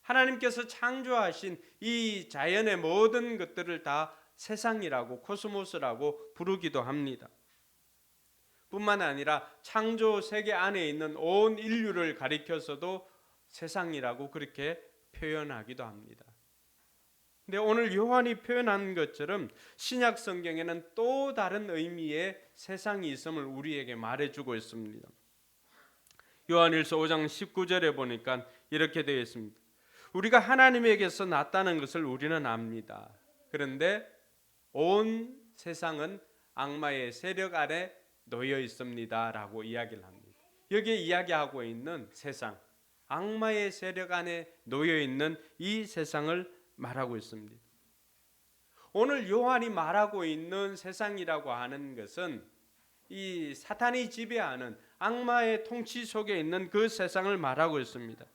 하나님께서 창조하신 이 자연의 모든 것들을 다 세상이라고 코스모스라고 부르기도 합니다. 뿐만 아니라 창조 세계 안에 있는 온 인류를 가리켜서도 세상이라고 그렇게 표현하기도 합니다. 근데 오늘 요한이 표현한 것처럼 신약 성경에는 또 다른 의미의 세상이 있음을 우리에게 말해주고 있습니다. 요한일서 5장 19절에 보니까 이렇게 되어 있습니다. 우리가 하나님에게서 났다는 것을 우리는 압니다. 그런데 온 세상은 악마의 세력 아래 놓여 있습니다 라고 이야기를 합니다. 여기에 이야기하고 있는 세상, 악마의 세력 안에 놓여 있는 이 세상을 말하고 있습니다. 오늘 요한이 말하고 있는 세상이라고 하는 것은 이 사탄이 지배하는 악마의 통치 속에 있는 그 세상을 말하고 있습니다.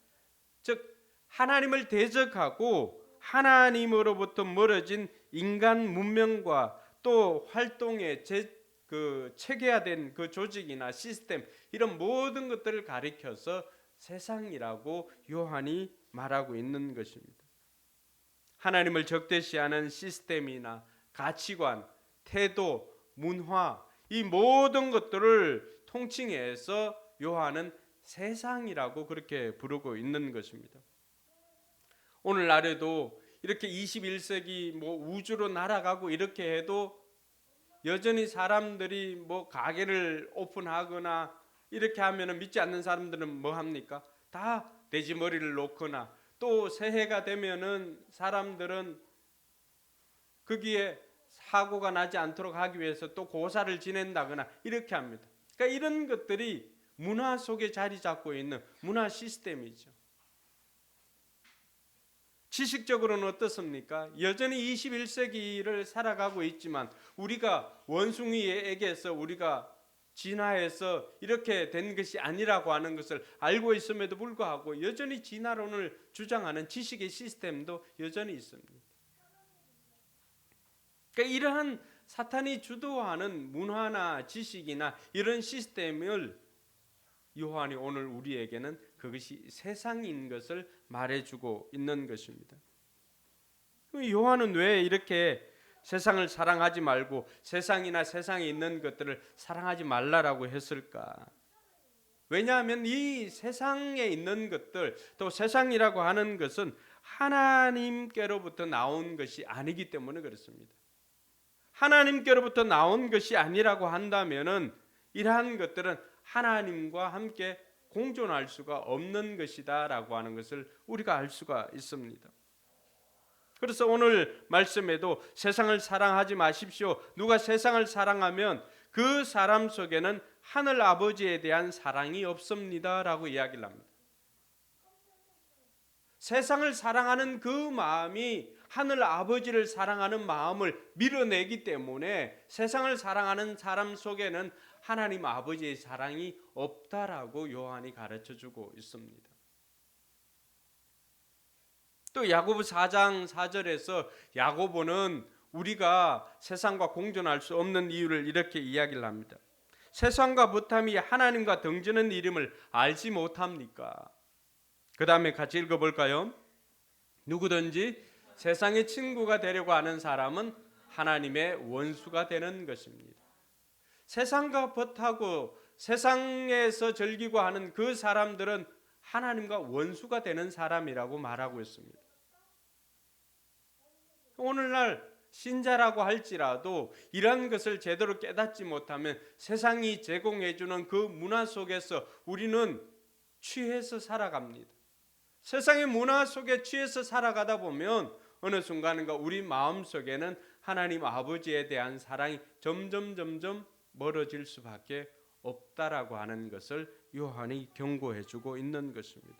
즉 하나님을 대적하고 하나님으로부터 멀어진 인간 문명과 또 활동에 체계화된 그 조직이나 시스템 이런 모든 것들을 가리켜서 세상이라고 요한이 말하고 있는 것입니다. 하나님을 적대시하는 시스템이나 가치관, 태도, 문화 이 모든 것들을 통칭해서 요한은 세상이라고 그렇게 부르고 있는 것입니다. 오늘날에도 이렇게 21세기 우주로 날아가고 이렇게 해도 여전히 사람들이 가게를 오픈하거나 이렇게 하면은 믿지 않는 사람들은 뭐 합니까? 다 돼지 머리를 놓거나 또 새해가 되면은 사람들은 거기에 사고가 나지 않도록 하기 위해서 또 고사를 지낸다거나 이렇게 합니다. 그러니까 이런 것들이 문화 속에 자리 잡고 있는 문화 시스템이죠. 지식적으로는 어떻습니까? 여전히 21세기를 살아가고 있지만 우리가 원숭이에게서 우리가 진화해서 이렇게 된 것이 아니라고 하는 것을 알고 있음에도 불구하고 여전히 진화론을 주장하는 지식의 시스템도 여전히 있습니다. 그러니까 이러한 사탄이 주도하는 문화나 지식이나 이런 시스템을 요한이 오늘 우리에게는 그것이 세상인 것을 말해주고 있는 것입니다. 요한은 왜 이렇게 세상을 사랑하지 말고 세상이나 세상에 있는 것들을 사랑하지 말라라고 했을까? 왜냐하면 이 세상에 있는 것들, 또 세상이라고 하는 것은 하나님께로부터 나온 것이 아니기 때문에 그렇습니다. 하나님께로부터 나온 것이 아니라고 한다면은 이러한 것들은 하나님과 함께 공존할 수가 없는 것이다라고 하는 것을 우리가 알 수가 있습니다. 그래서 오늘 말씀에도 세상을 사랑하지 마십시오. 누가 세상을 사랑하면 그 사람 속에는 하늘 아버지에 대한 사랑이 없습니다라고 이야기를 합니다. 세상을 사랑하는 그 마음이 하늘 아버지를 사랑하는 마음을 밀어내기 때문에 세상을 사랑하는 사람 속에는 하나님 아버지의 사랑이 없다라고 요한이 가르쳐주고 있습니다. 또 야고보 4장 4절에서 야고보는 우리가 세상과 공존할 수 없는 이유를 이렇게 이야기를 합니다. 세상과 부탐이 하나님과 등지는 이름을 알지 못합니까? 그 다음에 같이 읽어볼까요? 누구든지 세상의 친구가 되려고 하는 사람은 하나님의 원수가 되는 것입니다. 세상과 벗하고 세상에서 즐기고 하는 그 사람들은 하나님과 원수가 되는 사람이라고 말하고 있습니다. 오늘날 신자라고 할지라도 이런 것을 제대로 깨닫지 못하면 세상이 제공해주는 그 문화 속에서 우리는 취해서 살아갑니다. 세상의 문화 속에 취해서 살아가다 보면 어느 순간인가 우리 마음속에는 하나님 아버지에 대한 사랑이 점점 멀어질 수밖에 없다라고 하는 것을 요한이 경고해주고 있는 것입니다.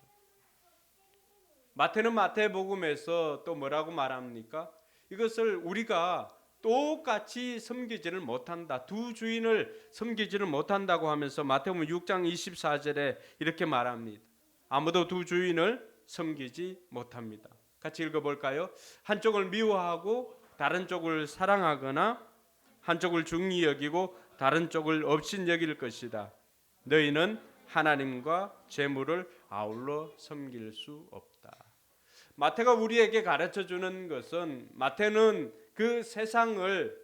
마태는 마태복음에서 또 뭐라고 말합니까? 이것을 우리가 똑같이 섬기지를 못한다. 두 주인을 섬기지를 못한다고 하면서 마태복음 6장 24절에 이렇게 말합니다. 아무도 두 주인을 섬기지 못합니다. 같이 읽어볼까요? 한쪽을 미워하고 다른 쪽을 사랑하거나 한쪽을 중히 여기고 다른 쪽을 업신 여길 것이다. 너희는 하나님과 재물을 아울러 섬길 수 없다. 마태가 우리에게 가르쳐주는 것은 마태는 그 세상을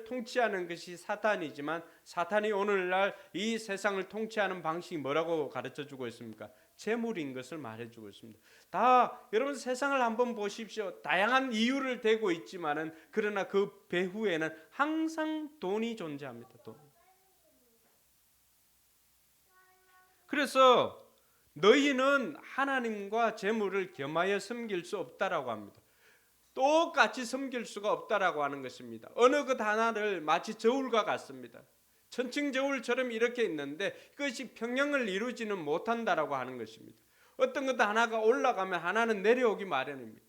통치하는 것이 사탄이지만 사탄이 오늘날 이 세상을 통치하는 방식이 뭐라고 가르쳐주고 있습니까? 재물인 것을 말해주고 있습니다. 다 여러분 세상을 한번 보십시오. 다양한 이유를 대고 있지만은 그러나 그 배후에는 항상 돈이 존재합니다. 돈. 그래서 너희는 하나님과 재물을 겸하여 섬길 수 없다라고 합니다. 똑같이 섬길 수가 없다라고 하는 것입니다. 어느 것 하나를 마치 저울과 같습니다. 천칭저울처럼 이렇게 있는데 그것이 평형을 이루지는 못한다라고 하는 것입니다. 어떤 것 하나가 올라가면 하나는 내려오기 마련입니다.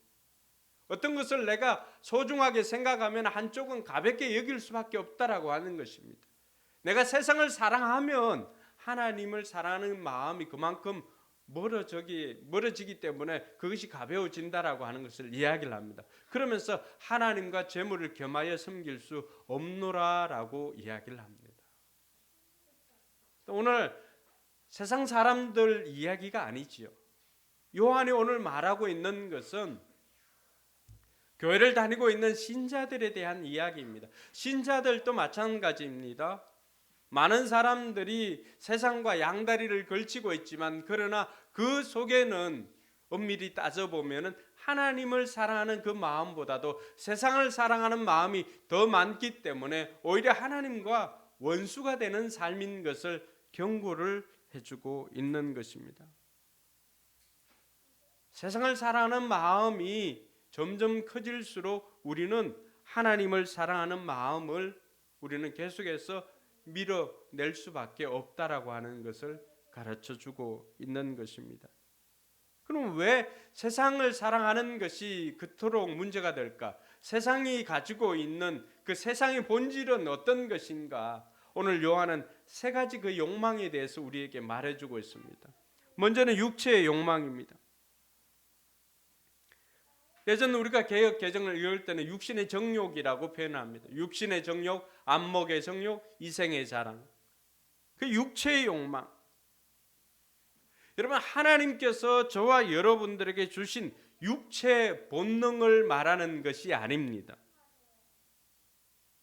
어떤 것을 내가 소중하게 생각하면 한쪽은 가볍게 여길 수밖에 없다라고 하는 것입니다. 내가 세상을 사랑하면 하나님을 사랑하는 마음이 그만큼 멀어지기 때문에 그것이 가벼워진다라고 하는 것을 이야기를 합니다. 그러면서 하나님과 재물을 겸하여 섬길 수 없노라라고 이야기를 합니다. 오늘 세상 사람들 이야기가 아니지요. 요한이 오늘 말하고 있는 것은 교회를 다니고 있는 신자들에 대한 이야기입니다. 신자들도 마찬가지입니다. 많은 사람들이 세상과 양다리를 걸치고 있지만 그러나 그 속에는 엄밀히 따져보면 하나님을 사랑하는 그 마음보다도 세상을 사랑하는 마음이 더 많기 때문에 오히려 하나님과 원수가 되는 삶인 것을 경고를 해주고 있는 것입니다. 세상을 사랑하는 마음이 점점 커질수록 우리는 하나님을 사랑하는 마음을 우리는 계속해서 밀어낼 수밖에 없다라고 하는 것을 가르쳐주고 있는 것입니다. 그럼 왜 세상을 사랑하는 것이 그토록 문제가 될까? 세상이 가지고 있는 그 세상의 본질은 어떤 것인가? 오늘 요한은 세 가지 그 욕망에 대해서 우리에게 말해주고 있습니다. 먼저는 육체의 욕망입니다. 예전 우리가 개역 개정을 읽을 때는 육신의 정욕이라고 표현합니다. 육신의 정욕, 안목의 정욕, 이생의 자랑. 그 육체의 욕망. 여러분, 하나님께서 저와 여러분들에게 주신 육체 본능을 말하는 것이 아닙니다.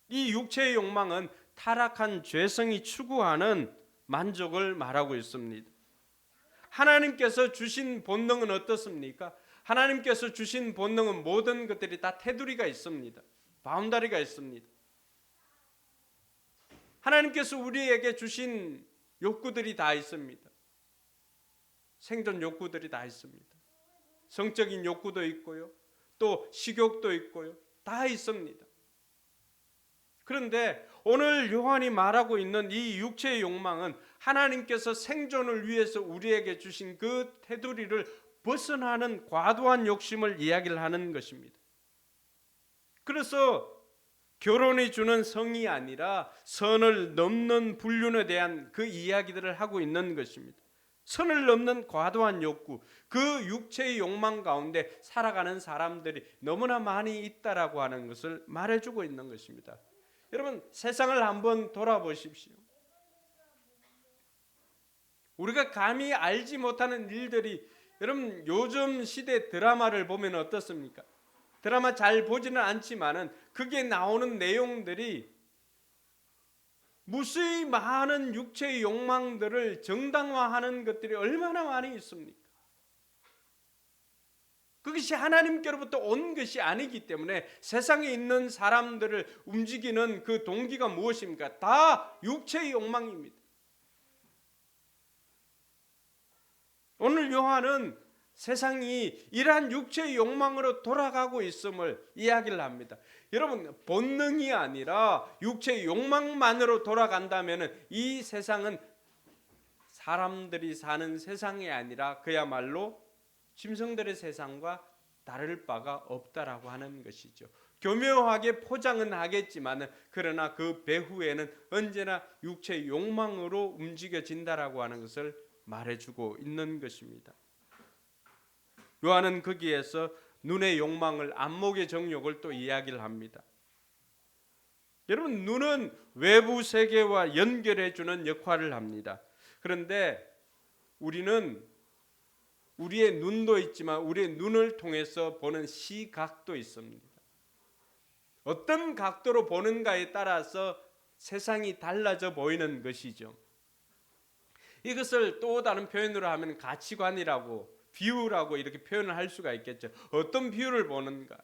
이 육체의 욕망은 타락한 죄성이 추구하는 만족을 말하고 있습니다. 하나님께서 주신 본능은 어떻습니까? 하나님께서 주신 본능은 모든 것들이 다 테두리가 있습니다. 바운다리가 있습니다. 하나님께서 우리에게 주신 욕구들이 다 있습니다. 생존 욕구들이 다 있습니다. 성적인 욕구도 있고요. 또 식욕도 있고요. 다 있습니다. 그런데 오늘 요한이 말하고 있는 이 육체의 욕망은 하나님께서 생존을 위해서 우리에게 주신 그 테두리를 벗어나는 과도한 욕심을 이야기를 하는 것입니다. 그래서 결혼이 주는 성이 아니라 선을 넘는 불륜에 대한 그 이야기들을 하고 있는 것입니다. 선을 넘는 과도한 욕구, 그 육체의 욕망 가운데 살아가는 사람들이 너무나 많이 있다라고 하는 것을 말해주고 있는 것입니다. 여러분, 세상을 한번 돌아보십시오. 우리가 감히 알지 못하는 일들이, 여러분 요즘 시대 드라마를 보면 어떻습니까? 드라마 잘 보지는 않지만은 그게 나오는 내용들이 무수히 많은 육체의 욕망들을 정당화하는 것들이 얼마나 많이 있습니까? 그것이 하나님께로부터 온 것이 아니기 때문에 세상에 있는 사람들을 움직이는 그 동기가 무엇입니까? 다 육체의 욕망입니다. 오늘 요한은 세상이 이러한 육체의 욕망으로 돌아가고 있음을 이야기를 합니다. 여러분, 본능이 아니라 육체의 욕망만으로 돌아간다면 이 세상은 사람들이 사는 세상이 아니라 그야말로 짐승들의 세상과 다를 바가 없다라고 하는 것이죠. 교묘하게 포장은 하겠지만 그러나 그 배후에는 언제나 육체의 욕망으로 움직여진다라고 하는 것을 말해주고 있는 것입니다. 요한은 거기에서 눈의 욕망을, 안목의 정욕을 또 이야기를 합니다. 여러분, 눈은 외부 세계와 연결해주는 역할을 합니다. 그런데 우리는 우리의 눈도 있지만 우리의 눈을 통해서 보는 시각도 있습니다. 어떤 각도로 보는가에 따라서 세상이 달라져 보이는 것이죠. 이것을 또 다른 표현으로 하면 가치관이라고, 비유라고 이렇게 표현을 할 수가 있겠죠. 어떤 비유를 보는가?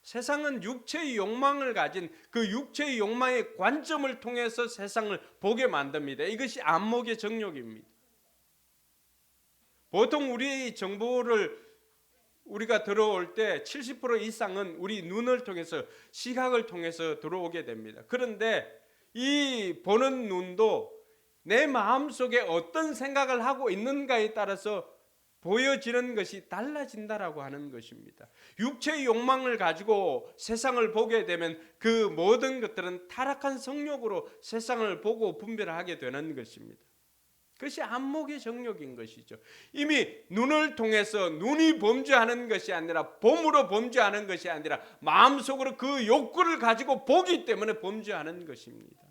세상은 육체의 욕망을 가진 그 육체의 욕망의 관점을 통해서 세상을 보게 만듭니다. 이것이 안목의 정욕입니다. 보통 우리 정보를 우리가 들어올 때 70% 이상은 우리 눈을 통해서, 시각을 통해서 들어오게 됩니다. 그런데 이 보는 눈도 내 마음속에 어떤 생각을 하고 있는가에 따라서 보여지는 것이 달라진다라고 하는 것입니다. 육체의 욕망을 가지고 세상을 보게 되면 그 모든 것들은 타락한 성욕으로 세상을 보고 분별하게 되는 것입니다. 그것이 안목의 정욕인 것이죠. 이미 눈을 통해서, 눈이 범죄하는 것이 아니라, 봄으로 범죄하는 것이 아니라 마음속으로 그 욕구를 가지고 보기 때문에 범죄하는 것입니다.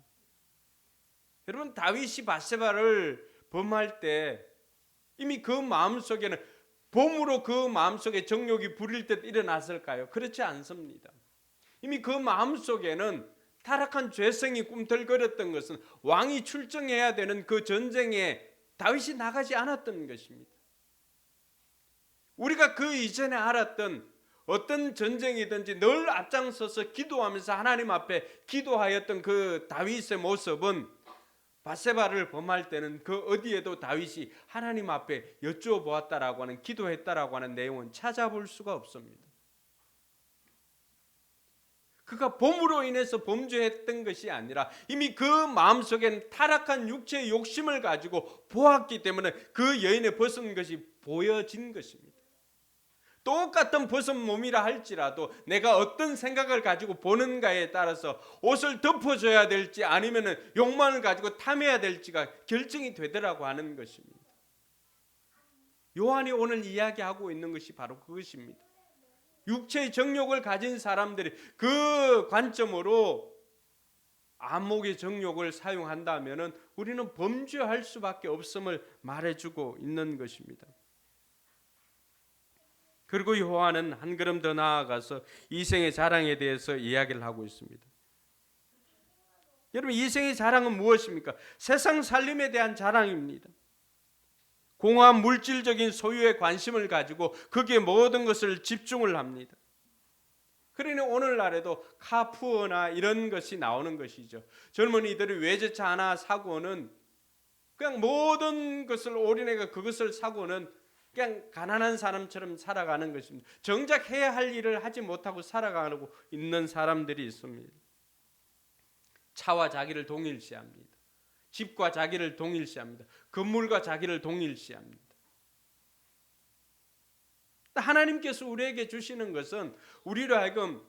여러분, 다윗이 밧세바를 범할 때 이미 그 마음속에는 봄으로 그 마음속에 정욕이 부릴 듯 일어났을까요? 그렇지 않습니다. 이미 그 마음속에는 타락한 죄성이 꿈틀거렸던 것은 왕이 출정해야 되는 그 전쟁에 다윗이 나가지 않았던 것입니다. 우리가 그 이전에 알았던 어떤 전쟁이든지 늘 앞장서서 기도하면서 하나님 앞에 기도하였던 그 다윗의 모습은 밧세바를 범할 때는 그 어디에도 다윗이 하나님 앞에 여쭈어 보았다라고 하는, 기도했다라고 하는 내용은 찾아볼 수가 없습니다. 그가 범으로 인해서 범죄했던 것이 아니라 이미 그 마음속엔 타락한 육체의 욕심을 가지고 보았기 때문에 그 여인의 벗은 것이 보여진 것입니다. 똑같은 벗은 몸이라 할지라도 내가 어떤 생각을 가지고 보는가에 따라서 옷을 덮어줘야 될지 아니면 욕망을 가지고 탐해야 될지가 결정이 되더라고 하는 것입니다. 요한이 오늘 이야기하고 있는 것이 바로 그것입니다. 육체의 정욕을 가진 사람들이 그 관점으로 안목의 정욕을 사용한다면 우리는 범죄할 수밖에 없음을 말해주고 있는 것입니다. 그리고 요한은 한 걸음 더 나아가서 이생의 자랑에 대해서 이야기를 하고 있습니다. 여러분, 이생의 자랑은 무엇입니까? 세상 살림에 대한 자랑입니다. 공허한 물질적인 소유에 관심을 가지고 거기에 모든 것을 집중을 합니다. 그러니 오늘날에도 카푸어나 이런 것이 나오는 것이죠. 젊은이들이 외제차 하나 사고는 그냥 모든 것을 올인해가 그것을 사고는 그냥 가난한 사람처럼 살아가는 것입니다. 정작 해야 할 일을 하지 못하고 살아가고 있는 사람들이 있습니다. 차와 자기를 동일시합니다. 집과 자기를 동일시합니다. 건물과 자기를 동일시합니다. 하나님께서 우리에게 주시는 것은 우리로 하여금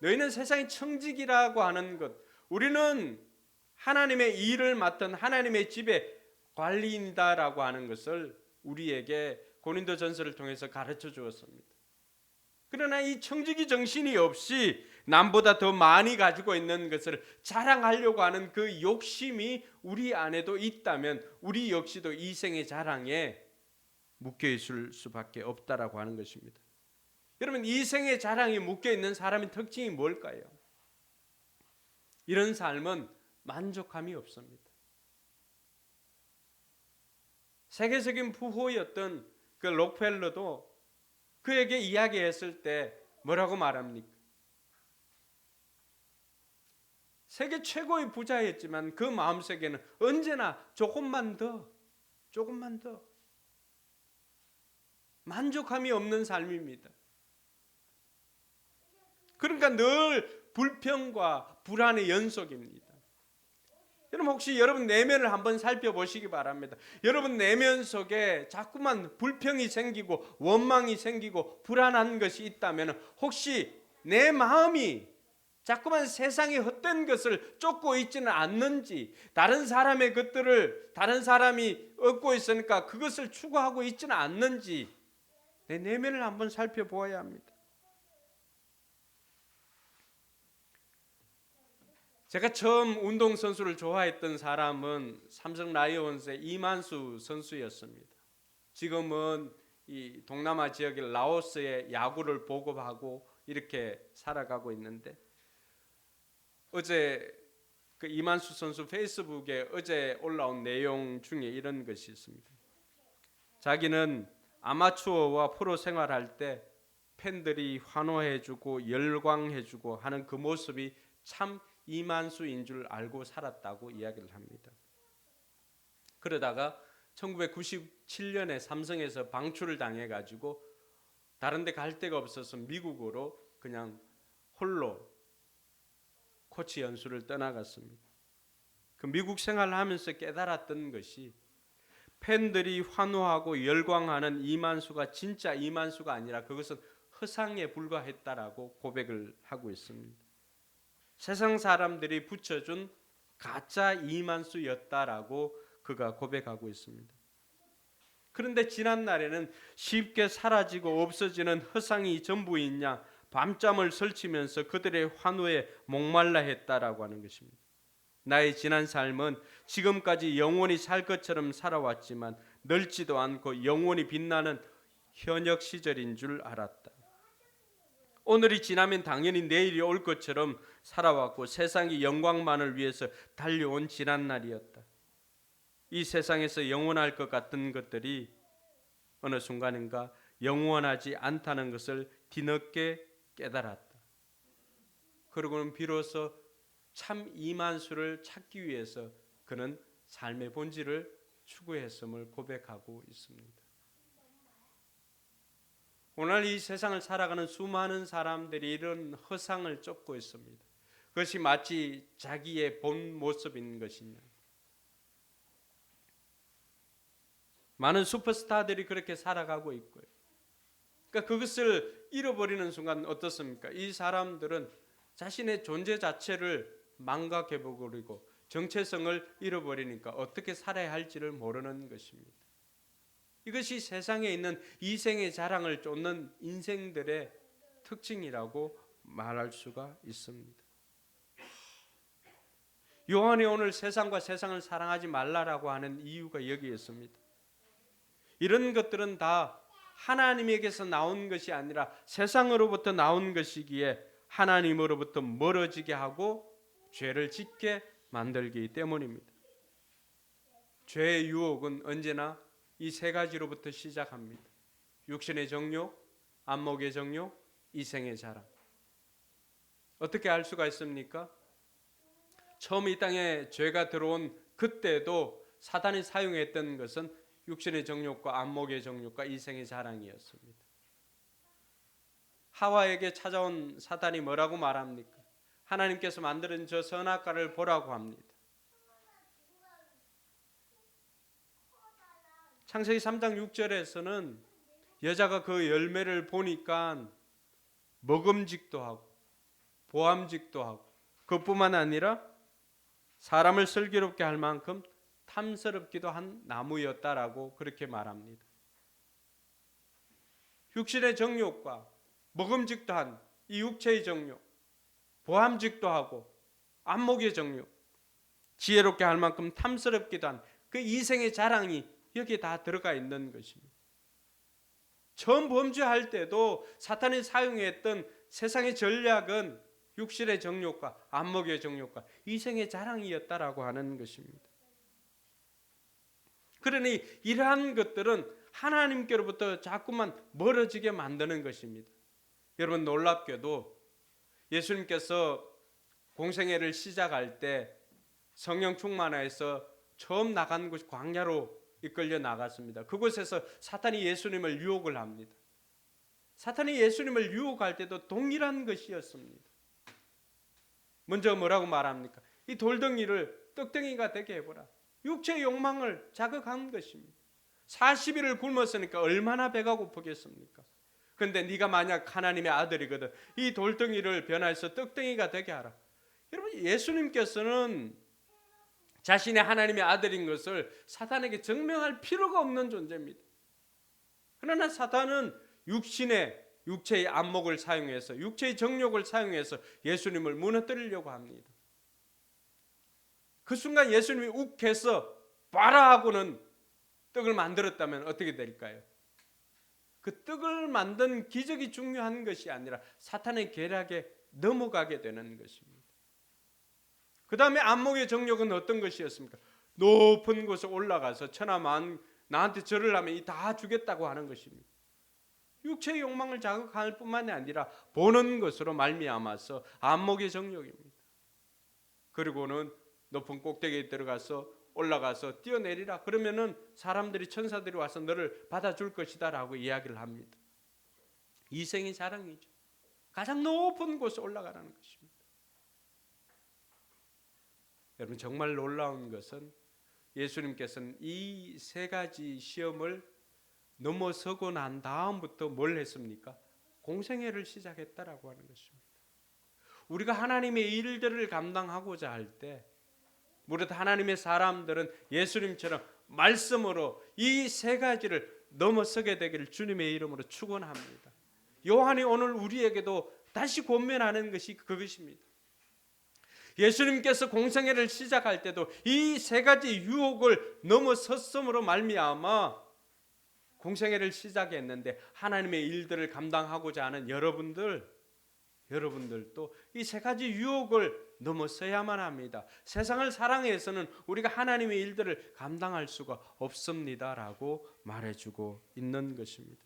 너희는 세상의 청직이라고 하는 것, 우리는 하나님의 일을 맡은 하나님의 집의 관리인이다라고 하는 것을 우리에게 고린도전서를 통해서 가르쳐 주었습니다. 그러나 이 청지기 정신이 없이 남보다 더 많이 가지고 있는 것을 자랑하려고 하는 그 욕심이 우리 안에도 있다면 우리 역시도 이생의 자랑에 묶여 있을 수밖에 없다라고 하는 것입니다. 여러분, 이생의 자랑이 묶여 있는 사람의 특징이 뭘까요? 이런 삶은 만족함이 없습니다. 세계적인 부호였던 그 록펠러도 그에게 이야기했을 때 뭐라고 말합니까? 세계 최고의 부자였지만 그 마음속에는 언제나 조금만 더 만족함이 없는 삶입니다. 그러니까 늘 불평과 불안의 연속입니다. 여러분, 혹시 여러분 내면을 한번 살펴보시기 바랍니다. 여러분 내면 속에 자꾸만 불평이 생기고 원망이 생기고 불안한 것이 있다면 혹시 내 마음이 자꾸만 세상의 헛된 것을 쫓고 있지는 않는지, 다른 사람의 것들을 다른 사람이 얻고 있으니까 그것을 추구하고 있지는 않는지 내 내면을 한번 살펴보아야 합니다. 제가 처음 운동선수를 좋아했던 사람은 삼성 라이온즈의 이만수 선수였습니다. 지금은 이 동남아 지역의 라오스의 야구를 보급하고 이렇게 살아가고 있는데, 어제 그 이만수 선수 페이스북에 어제 올라온 내용 중에 이런 것이 있습니다. 자기는 아마추어와 프로 생활할 때 팬들이 환호해주고 열광해주고 하는 그 모습이 참 이만수인 줄 알고 살았다고 이야기를 합니다. 그러다가 1997년에 삼성에서 방출을 당해가지고 다른 데 갈 데가 없어서 미국으로 그냥 홀로 코치 연수를 떠나갔습니다. 그 미국 생활을 하면서 깨달았던 것이 팬들이 환호하고 열광하는 이만수가 진짜 이만수가 아니라 그것은 허상에 불과했다라고 고백을 하고 있습니다. 세상 사람들이 붙여준 가짜 이만수였다라고 그가 고백하고 있습니다. 그런데 지난 날에는 쉽게 사라지고 없어지는 허상이 전부인 양 밤잠을 설치면서 그들의 환호에 목말라 했다라고 하는 것입니다. 나의 지난 삶은 지금까지 영원히 살 것처럼 살아왔지만 늙지도 않고 영원히 빛나는 현역 시절인 줄 알았다. 오늘이 지나면 당연히 내일이 올 것처럼 살아왔고 세상의 영광만을 위해서 달려온 지난 날이었다. 이 세상에서 영원할 것 같은 것들이 어느 순간인가 영원하지 않다는 것을 뒤늦게 깨달았다. 그리고는 비로소 참 이만수를 찾기 위해서 그는 삶의 본질을 추구했음을 고백하고 있습니다. 오늘 이 세상을 살아가는 수많은 사람들이 이런 허상을 쫓고 있습니다. 그것이 마치 자기의 본 모습인 것이냐. 많은 슈퍼스타들이 그렇게 살아가고 있고요. 그러니까 그것을 잃어버리는 순간 어떻습니까? 이 사람들은 자신의 존재 자체를 망각해버리고 정체성을 잃어버리니까 어떻게 살아야 할지를 모르는 것입니다. 이것이 세상에 있는 이생의 자랑을 쫓는 인생들의 특징이라고 말할 수가 있습니다. 요한이 오늘 세상과 세상을 사랑하지 말라라고 하는 이유가 여기에 있습니다. 이런 것들은 다 하나님에게서 나온 것이 아니라 세상으로부터 나온 것이기에 하나님으로부터 멀어지게 하고 죄를 짓게 만들기 때문입니다. 죄의 유혹은 언제나 이 세 가지로부터 시작합니다. 육신의 정욕, 안목의 정욕, 이생의 자랑. 어떻게 알 수가 있습니까? 처음 이 땅에 죄가 들어온 그때도 사단이 사용했던 것은 육신의 정욕과 안목의 정욕과 이생의 자랑이었습니다. 하와에게 찾아온 사단이 뭐라고 말합니까? 하나님께서 만드는 저 선악과를 보라고 합니다. 창세기 3장 6절에서는 여자가 그 열매를 보니까 먹음직도 하고 보암직도 하고 그뿐만 아니라 사람을 슬기롭게 할 만큼 탐스럽기도 한 나무였다라고 그렇게 말합니다. 육신의 정욕과 먹음직도 한 이 육체의 정욕, 보암직도 하고 안목의 정욕, 지혜롭게 할 만큼 탐스럽기도 한 그 이생의 자랑이 여기에 다 들어가 있는 것입니다. 처음 범죄할 때도 사탄이 사용했던 세상의 전략은 육신의 정욕과 안목의 정욕과 이생의 자랑이었다라고 하는 것입니다. 그러니 이러한 것들은 하나님께로부터 자꾸만 멀어지게 만드는 것입니다. 여러분, 놀랍게도 예수님께서 공생애를 시작할 때 성령 충만하여서 처음 나간 곳이 광야로 이끌려 나갔습니다. 그곳에서 사탄이 예수님을 유혹을 합니다. 사탄이 예수님을 유혹할 때도 동일한 것이었습니다. 먼저 뭐라고 말합니까? 이 돌덩이를 떡덩이가 되게 해보라. 육체의 욕망을 자극한 것입니다. 40일을 굶었으니까 얼마나 배가 고프겠습니까? 그런데 네가 만약 하나님의 아들이거든 이 돌덩이를 변화해서 떡덩이가 되게 하라. 여러분, 예수님께서는 자신의 하나님의 아들인 것을 사탄에게 증명할 필요가 없는 존재입니다. 그러나 사탄은 육체의 안목을 사용해서 육체의 정욕을 사용해서 예수님을 무너뜨리려고 합니다. 그 순간 예수님이 욱해서 봐라 하고는 떡을 만들었다면 어떻게 될까요? 그 떡을 만든 기적이 중요한 것이 아니라 사탄의 계략에 넘어가게 되는 것입니다. 그 다음에 안목의 정욕은 어떤 것이었습니까? 높은 곳에 올라가서 천하만 나한테 절을 하면 이 다 주겠다고 하는 것입니다. 육체의 욕망을 자극할 뿐만이 아니라 보는 것으로 말미암아서 안목의 정욕입니다. 그리고는 높은 꼭대기에 들어가서 올라가서 뛰어내리라. 그러면은 사람들이 천사들이 와서 너를 받아줄 것이다 라고 이야기를 합니다. 이생의 자랑이죠. 가장 높은 곳에 올라가라는 것입니다. 여러분, 정말 놀라운 것은 예수님께서는 이 세 가지 시험을 넘어서고 난 다음부터 뭘 했습니까? 공생애를 시작했다라고 하는 것입니다. 우리가 하나님의 일들을 감당하고자 할 때 무릇 하나님의 사람들은 예수님처럼 말씀으로 이 세 가지를 넘어서게 되기를 주님의 이름으로 축원합니다. 요한이 오늘 우리에게도 다시 권면하는 것이 그것입니다. 예수님께서 공생애를 시작할 때도 이 세 가지 유혹을 넘어섰음으로 말미암아 공생애를 시작했는데 하나님의 일들을 감당하고자 하는 여러분들도 이 세 가지 유혹을 넘어서야만 합니다. 세상을 사랑해서는 우리가 하나님의 일들을 감당할 수가 없습니다라고 말해주고 있는 것입니다.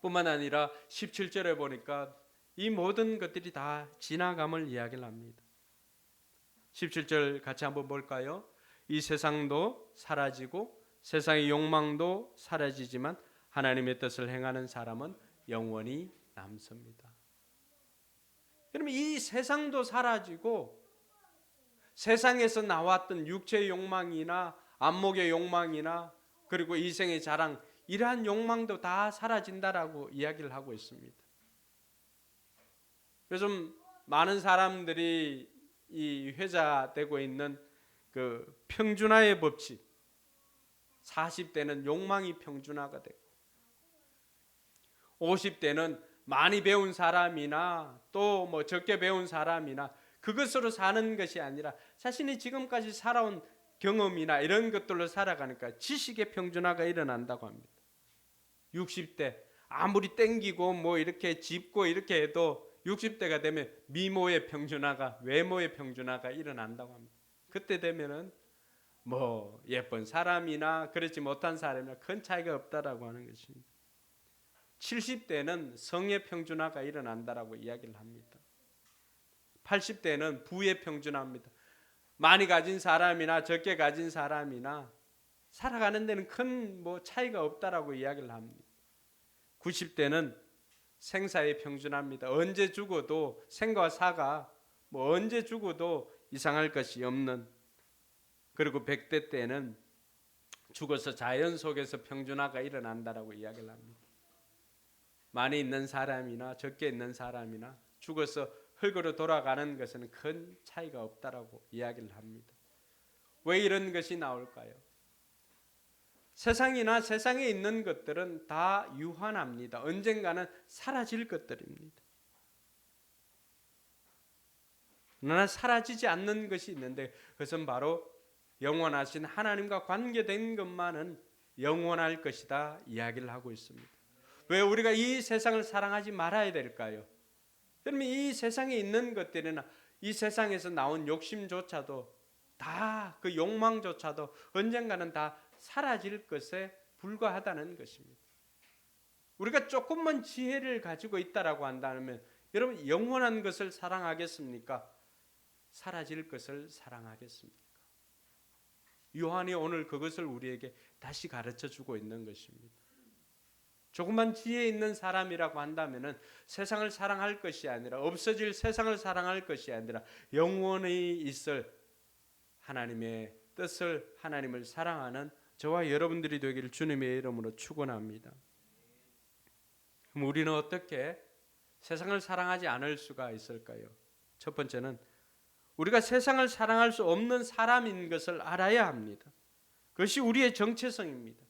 뿐만 아니라 17절에 보니까 이 모든 것들이 다 지나감을 이야기를 합니다. 17절 같이 한번 볼까요? 이 세상도 사라지고 세상의 욕망도 사라지지만 하나님의 뜻을 행하는 사람은 영원히 남습니다. 여러분, 이 세상도 사라지고 세상에서 나왔던 육체의 욕망이나 안목의 욕망이나 그리고 이생의 자랑, 이러한 욕망도 다 사라진다라고 이야기를 하고 있습니다. 요즘 많은 사람들이 이 회자되고 있는 그 평준화의 법칙, 40대는 욕망이 평준화가 되고 50대는 많이 배운 사람이나 또 뭐 적게 배운 사람이나 그것으로 사는 것이 아니라 자신이 지금까지 살아온 경험이나 이런 것들로 살아가니까 지식의 평준화가 일어난다고 합니다. 60대 아무리 땡기고 뭐 이렇게 짚고 이렇게 해도 60대가 되면 미모의 평준화가, 외모의 평준화가 일어난다고 합니다. 그때 되면은 뭐 예쁜 사람이나 그렇지 못한 사람이나 큰 차이가 없다라고 하는 것입니다. 70대는 성의 평준화가 일어난다라고 이야기를 합니다. 80대는 부의 평준화입니다. 많이 가진 사람이나 적게 가진 사람이나 살아가는 데는 큰 뭐 차이가 없다라고 이야기를 합니다. 90대는 생사의 평준화입니다. 언제 죽어도 생과 사가 뭐 언제 죽어도 이상할 것이 없는, 그리고 100대 때는 죽어서 자연 속에서 평준화가 일어난다라고 이야기를 합니다. 많이 있는 사람이나 적게 있는 사람이나 죽어서 흙으로 돌아가는 것은 큰 차이가 없다라고 이야기를 합니다. 왜 이런 것이 나올까요? 세상이나 세상에 있는 것들은 다 유한합니다. 언젠가는 사라질 것들입니다. 그러나 사라지지 않는 것이 있는데 그것은 바로 영원하신 하나님과 관계된 것만은 영원할 것이다 이야기를 하고 있습니다. 왜 우리가 이 세상을 사랑하지 말아야 될까요? 여러분, 이 세상에 있는 것들이나 이 세상에서 나온 욕심조차도 다, 그 욕망조차도 언젠가는 다 사라질 것에 불과하다는 것입니다. 우리가 조금만 지혜를 가지고 있다라고 한다면 여러분, 영원한 것을 사랑하겠습니까? 사라질 것을 사랑하겠습니까? 요한이 오늘 그것을 우리에게 다시 가르쳐 주고 있는 것입니다. 조금만 지혜 있는 사람이라고 한다면 세상을 사랑할 것이 아니라, 없어질 세상을 사랑할 것이 아니라 영원히 있을 하나님의 뜻을, 하나님을 사랑하는 저와 여러분들이 되기를 주님의 이름으로 축원합니다. 그럼 우리는 어떻게 세상을 사랑하지 않을 수가 있을까요? 첫 번째는 우리가 세상을 사랑할 수 없는 사람인 것을 알아야 합니다. 그것이 우리의 정체성입니다.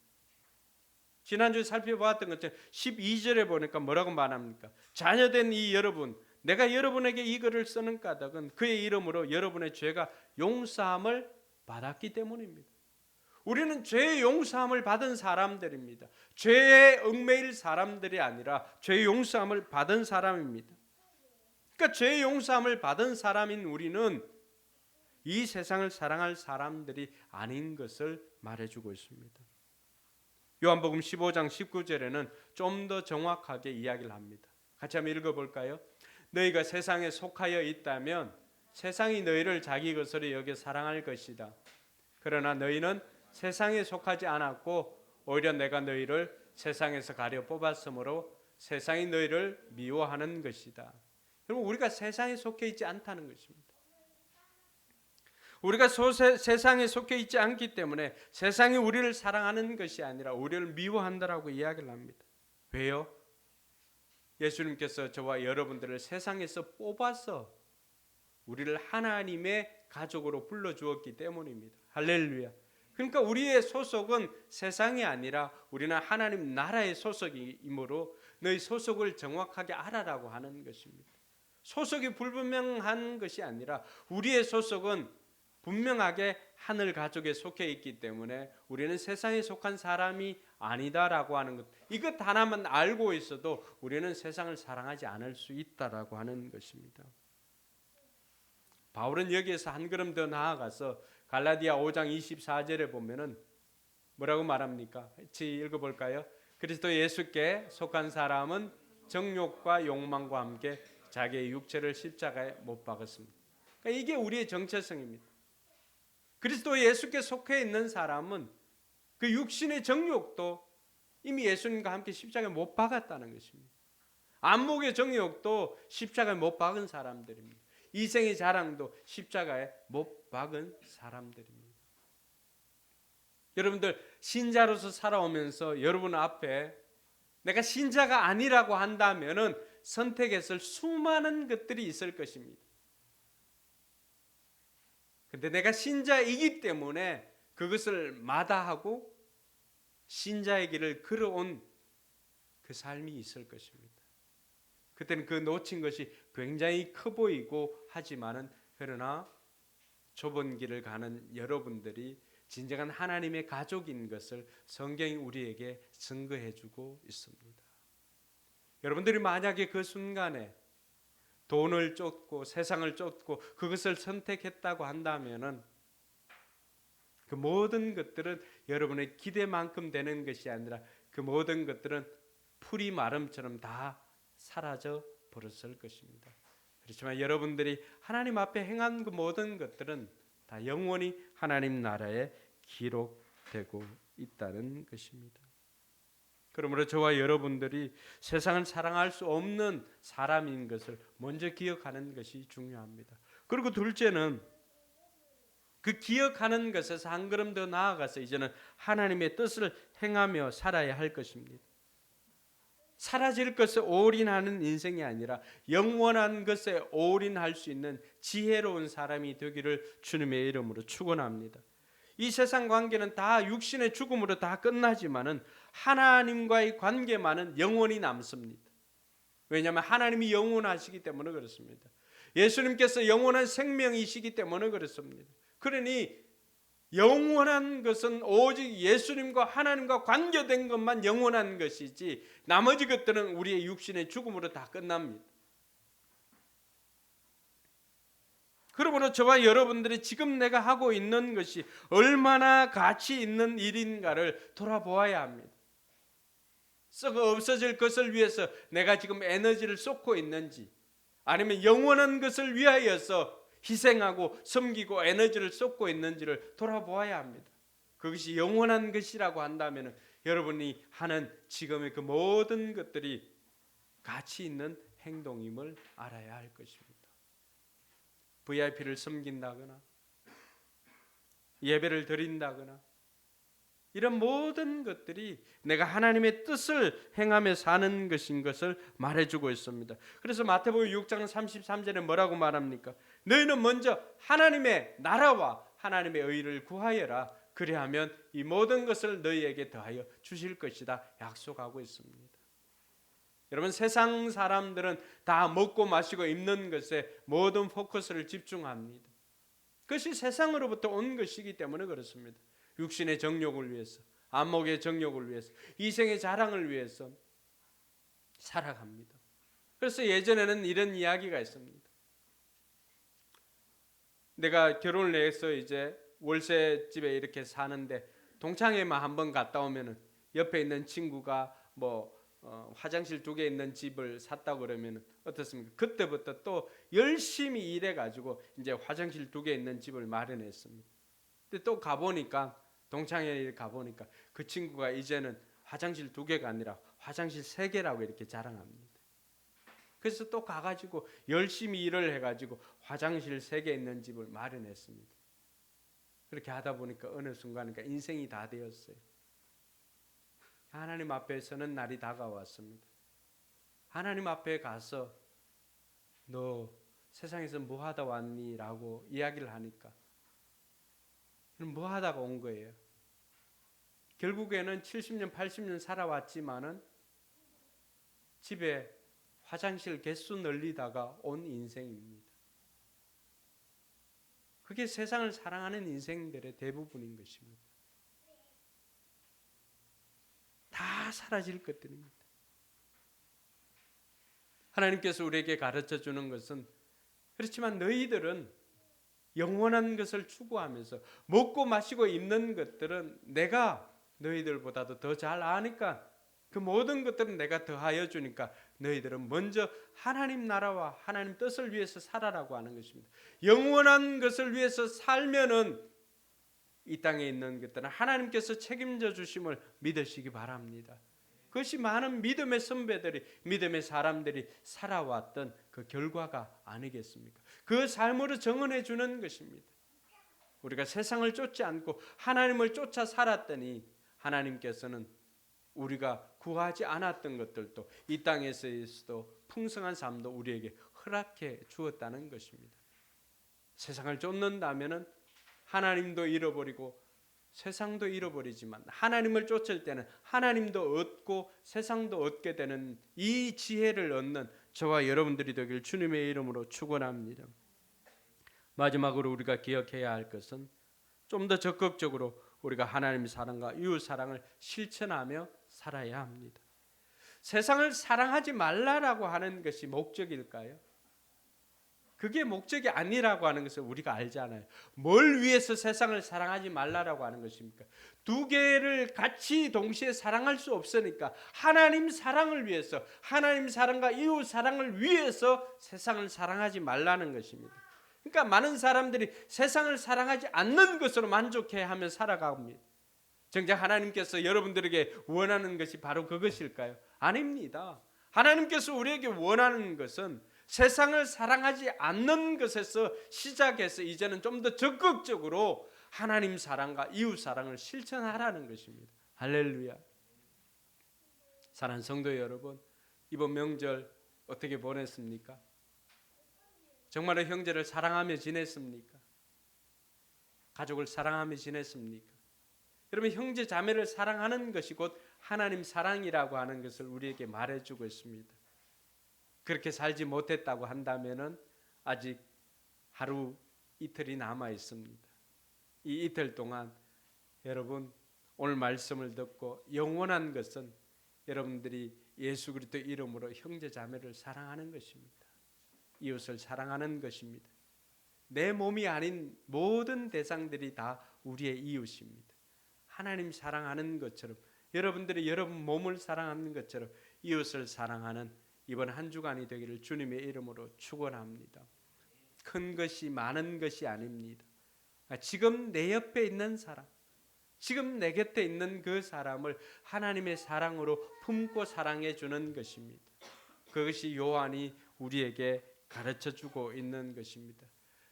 지난주에 살펴보았던 것처럼 12절에 보니까 뭐라고 말합니까? 자녀된 이 여러분, 내가 여러분에게 이 글을 쓰는 까닭은 그의 이름으로 여러분의 죄가 용서함을 받았기 때문입니다. 우리는 죄의 용서함을 받은 사람들입니다. 죄에 얽매일 사람들이 아니라 죄의 용서함을 받은 사람입니다. 그러니까 죄의 용서함을 받은 사람인 우리는 이 세상을 사랑할 사람들이 아닌 것을 말해주고 있습니다. 요한복음 15장 19절에는 좀 더 정확하게 이야기를 합니다. 같이 한번 읽어볼까요? 너희가 세상에 속하여 있다면 세상이 너희를 자기 것으로 여겨 사랑할 것이다. 그러나 너희는 세상에 속하지 않았고 오히려 내가 너희를 세상에서 가려 뽑았으므로 세상이 너희를 미워하는 것이다. 여러분, 우리가 세상에 속해 있지 않다는 것입니다. 우리가 세상에 속해 있지 않기 때문에 세상이 우리를 사랑하는 것이 아니라 우리를 미워한다라고 이야기를 합니다. 왜요? 예수님께서 저와 여러분들을 세상에서 뽑아서 우리를 하나님의 가족으로 불러주었기 때문입니다. 할렐루야. 그러니까 우리의 소속은 세상이 아니라 우리는 하나님 나라의 소속이므로 너희 소속을 정확하게 알아라고 하는 것입니다. 소속이 불분명한 것이 아니라 우리의 소속은 분명하게 하늘 가족에 속해 있기 때문에 우리는 세상에 속한 사람이 아니다라고 하는 것, 이것 하나만 알고 있어도 우리는 세상을 사랑하지 않을 수 있다라고 하는 것입니다. 바울은 여기에서 한 걸음 더 나아가서 갈라디아 5장 24절에 보면은 뭐라고 말합니까? 같이 읽어볼까요? 그리스도 예수께 속한 사람은 정욕과 욕망과 함께 자기의 육체를 십자가에 못 박았습니다. 그러니까 이게 우리의 정체성입니다. 그리스도 예수께 속해 있는 사람은 그 육신의 정욕도 이미 예수님과 함께 십자가에 못 박았다는 것입니다. 안목의 정욕도 십자가에 못 박은 사람들입니다. 이생의 자랑도 십자가에 못 박은 사람들입니다. 여러분들 신자로서 살아오면서 여러분 앞에 내가 신자가 아니라고 한다면은 선택했을 수많은 것들이 있을 것입니다. 근데 내가 신자이기 때문에 그것을 마다하고 신자의 길을 걸어온 그 삶이 있을 것입니다. 그때는 그 놓친 것이 굉장히 커 보이고 하지만은 그러나 좁은 길을 가는 여러분들이 진정한 하나님의 가족인 것을 성경이 우리에게 증거해 주고 있습니다. 여러분들이 만약에 그 순간에 돈을 쫓고 세상을 쫓고 그것을 선택했다고 한다면은 그 모든 것들은 여러분의 기대만큼 되는 것이 아니라 그 모든 것들은 풀이 마름처럼 다 사라져 버렸을 것입니다. 그렇지만 여러분들이 하나님 앞에 행한 그 모든 것들은 다 영원히 하나님 나라에 기록되고 있다는 것입니다. 그러므로 저와 여러분들이 세상을 사랑할 수 없는 사람인 것을 먼저 기억하는 것이 중요합니다. 그리고 둘째는 그 기억하는 것에서 한 걸음 더 나아가서 이제는 하나님의 뜻을 행하며 살아야 할 것입니다. 사라질 것에 올인하는 인생이 아니라 영원한 것에 올인할 수 있는 지혜로운 사람이 되기를 주님의 이름으로 축원합니다. 이 세상 관계는 다 육신의 죽음으로 다 끝나지만은 하나님과의 관계만은 영원히 남습니다. 왜냐하면 하나님이 영원하시기 때문에 그렇습니다. 예수님께서 영원한 생명이시기 때문에 그렇습니다. 그러니 영원한 것은 오직 예수님과 하나님과 관계된 것만 영원한 것이지 나머지 것들은 우리의 육신의 죽음으로 다 끝납니다. 그러므로 저와 여러분들이 지금 내가 하고 있는 것이 얼마나 가치 있는 일인가를 돌아보아야 합니다. 썩어 없어질 것을 위해서 내가 지금 에너지를 쏟고 있는지 아니면 영원한 것을 위하여서 희생하고 섬기고 에너지를 쏟고 있는지를 돌아보아야 합니다. 그것이 영원한 것이라고 한다면 여러분이 하는 지금의 그 모든 것들이 가치 있는 행동임을 알아야 할 것입니다. VIP를 섬긴다거나 예배를 드린다거나 이런 모든 것들이 내가 하나님의 뜻을 행하며 사는 것인 것을 말해주고 있습니다. 그래서 마태복음 6장 33절에 뭐라고 말합니까? 너희는 먼저 하나님의 나라와 하나님의 의를 구하여라. 그리하면 이 모든 것을 너희에게 더하여 주실 것이다 약속하고 있습니다. 여러분 세상 사람들은 다 먹고 마시고 입는 것에 모든 포커스를 집중합니다. 그것이 세상으로부터 온 것이기 때문에 그렇습니다. 육신의 정욕을 위해서, 안목의 정욕을 위해서, 이생의 자랑을 위해서 살아갑니다. 그래서 예전에는 이런 이야기가 있습니다. 내가 결혼을 해서 이제 월세집에 이렇게 사는데 동창회만 한번 갔다 오면은 옆에 있는 친구가 화장실 2개 있는 집을 샀다고 그러면 어떻습니까? 그때부터 또 열심히 일해 가지고 이제 화장실 2개 있는 집을 마련했습니다. 근데 또 가보니까 동창회에 가보니까 그 친구가 이제는 화장실 2개가 아니라 화장실 3개라고 이렇게 자랑합니다. 그래서 또 가가지고 열심히 일을 해가지고 화장실 3개 있는 집을 마련했습니다. 그렇게 하다 보니까 어느 순간이니까 인생이 다 되었어요. 하나님 앞에 서는 날이 다가왔습니다. 하나님 앞에 가서 너 세상에서 뭐 하다 왔니? 라고 이야기를 하니까 뭐 하다가 온 거예요. 결국에는 70년 80년 살아왔지만은 집에 화장실 개수 늘리다가 온 인생입니다. 그게 세상을 사랑하는 인생들의 대부분인 것입니다. 다 사라질 것들입니다. 하나님께서 우리에게 가르쳐 주는 것은 그렇지만 너희들은 영원한 것을 추구하면서 먹고 마시고 입는 것들은 내가 너희들보다도 더 잘 아니까 그 모든 것들은 내가 더하여 주니까 너희들은 먼저 하나님 나라와 하나님 뜻을 위해서 살아라고 하는 것입니다. 영원한 것을 위해서 살면은 이 땅에 있는 것들은 하나님께서 책임져 주심을 믿으시기 바랍니다. 그것이 많은 믿음의 선배들이, 믿음의 사람들이 살아왔던 그 결과가 아니겠습니까? 그 삶으로 증언해 주는 것입니다. 우리가 세상을 쫓지 않고 하나님을 쫓아 살았더니 하나님께서는 우리가 구하지 않았던 것들도 이 땅에서도 풍성한 삶도 우리에게 허락해 주었다는 것입니다. 세상을 쫓는다면은 하나님도 잃어버리고 세상도 잃어버리지만 하나님을 쫓을 때는 하나님도 얻고 세상도 얻게 되는 이 지혜를 얻는 저와 여러분들이 되길 주님의 이름으로 축원합니다. 마지막으로 우리가 기억해야 할 것은 좀 더 적극적으로 우리가 하나님의 사랑과 이웃 사랑을 실천하며 살아야 합니다. 세상을 사랑하지 말라라고 하는 것이 목적일까요? 그게 목적이 아니라고 하는 것을 우리가 알잖아요. 뭘 위해서 세상을 사랑하지 말라라고 하는 것입니까? 두 개를 같이 동시에 사랑할 수 없으니까 하나님 사랑을 위해서, 하나님 사랑과 이웃 사랑을 위해서 세상을 사랑하지 말라는 것입니다. 그러니까 많은 사람들이 세상을 사랑하지 않는 것으로 만족해하며 살아갑니다. 정작 하나님께서 여러분들에게 원하는 것이 바로 그것일까요? 아닙니다. 하나님께서 우리에게 원하는 것은 세상을 사랑하지 않는 것에서 시작해서 이제는 좀 더 적극적으로 하나님 사랑과 이웃 사랑을 실천하라는 것입니다. 할렐루야. 사랑하는 성도 여러분, 이번 명절 어떻게 보냈습니까? 정말로 형제를 사랑하며 지냈습니까? 가족을 사랑하며 지냈습니까? 여러분, 형제 자매를 사랑하는 것이 곧 하나님 사랑이라고 하는 것을 우리에게 말해주고 있습니다. 그렇게 살지 못했다고 한다면은 아직 하루 이틀이 남아 있습니다. 이 이틀 동안 여러분 오늘 말씀을 듣고 영원한 것은 여러분들이 예수 그리스도 이름으로 형제 자매를 사랑하는 것입니다. 이웃을 사랑하는 것입니다. 내 몸이 아닌 모든 대상들이 다 우리의 이웃입니다. 하나님 사랑하는 것처럼 여러분들이 여러분 몸을 사랑하는 것처럼 이웃을 사랑하는 이번 한 주간이 되기를 주님의 이름으로 축원합니다. 큰 것이 많은 것이 아닙니다. 지금 내 옆에 있는 사람, 지금 내 곁에 있는 그 사람을 하나님의 사랑으로 품고 사랑해 주는 것입니다. 그것이 요한이 우리에게 가르쳐 주고 있는 것입니다.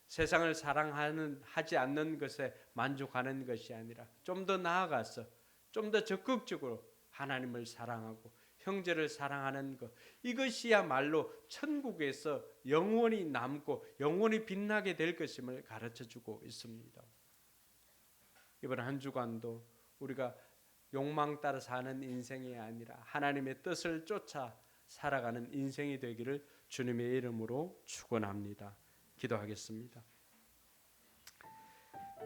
세상을 사랑하지 않는 것에 만족하는 것이 아니라 좀 더 나아가서 좀 더 적극적으로 하나님을 사랑하고 형제를 사랑하는 것, 이것이야말로 천국에서 영원히 남고 영원히 빛나게 될 것임을 가르쳐 주고 있습니다. 이번 한 주간도 우리가 욕망 따라 사는 인생이 아니라 하나님의 뜻을 쫓아 살아가는 인생이 되기를 주님의 이름으로 축원합니다. 기도하겠습니다.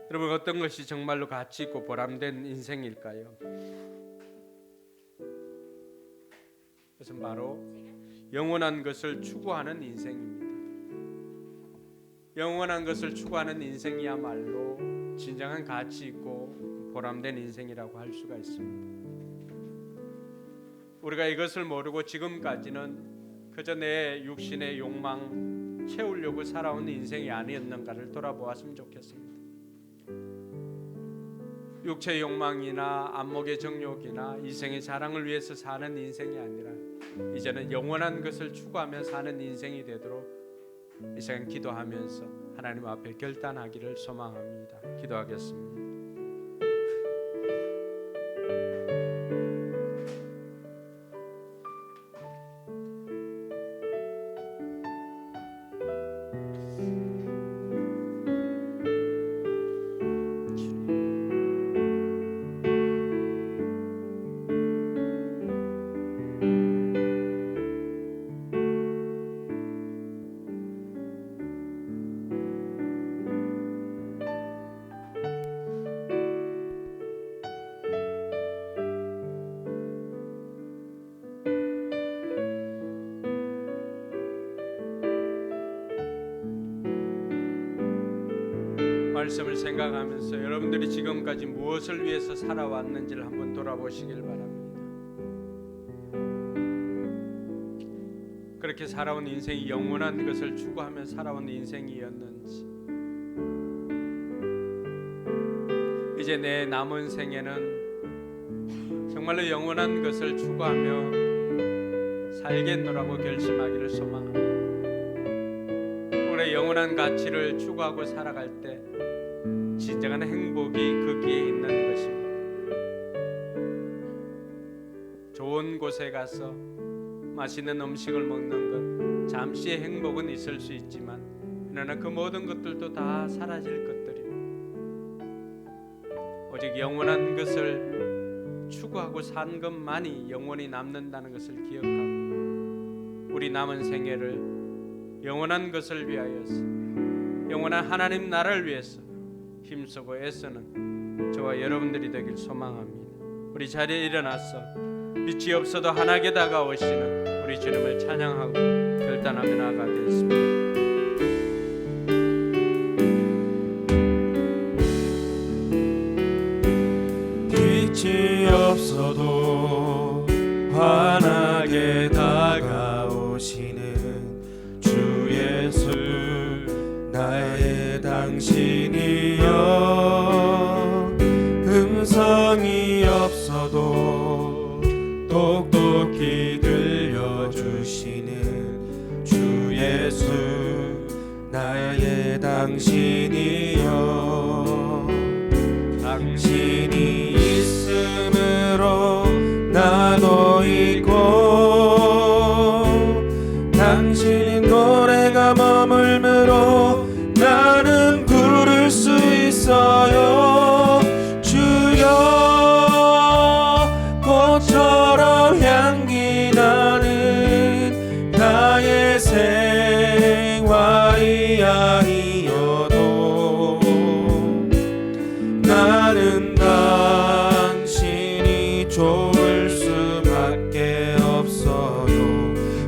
여러분, 어떤 것이 정말로 가치 있고 보람된 인생일까요? 그것은 바로 영원한 것을 추구하는 인생입니다. 영원한 것을 추구하는 인생이야말로 진정한 가치 있고 보람된 인생이라고 할 수가 있습니다. 우리가 이것을 모르고 지금까지는 그저 내 육신의 욕망 채우려고 살아온 인생이 아니었는가를 돌아보았으면 좋겠습니다. 육체의 욕망이나 안목의 정욕이나 이생의 자랑을 위해서 사는 인생이 아니라 이제는 영원한 것을 추구하며 사는 인생이 되도록 이 시간 기도하면서 하나님 앞에 결단하기를 소망합니다. 기도하겠습니다. 말씀을 생각하면서 여러분들이 지금까지 무엇을 위해서 살아왔는지를 한번 돌아보시길 바랍니다. 그렇게 살아온 인생이 영원한 것을 추구하며 살아온 인생이었는지, 이제 내 남은 생에는 정말로 영원한 것을 추구하며 살겠노라고 결심하기를 소망합니다. 우리의 영원한 가치를 추구하고 살아갈 때 진정한 행복이 거기에 있는 것입니다. 좋은 곳에 가서 맛있는 음식을 먹는 것, 잠시의 행복은 있을 수 있지만 그러나 그 모든 것들도 다 사라질 것들입니다. 오직 영원한 것을 추구하고 산 것만이 영원히 남는다는 것을 기억하고 우리 남은 생애를 영원한 것을 위하여서, 영원한 하나님 나라를 위해서 힘쓰고 애쓰는 저와 여러분들이 되길 소망합니다. 우리 자리에 일어나서 빛이 없어도 환하게 다가오시는 우리 주님을 찬양하고 결단하며 나아가겠습니다. 빛이 없어도 환하게 다가오시는 주 예수, 나의 당신이여. 음성이 없어도 똑똑히 들려주시는 주 예수, 나의 당신이여. 당신이 있음으로 나도 있고, 당신의 노래가 머물므로 나는 부를 수 있어요. 주여, 꽃처럼 향기 나는 나의 생활이 아니어도 나는 당신이 좋을 수밖에 없어요.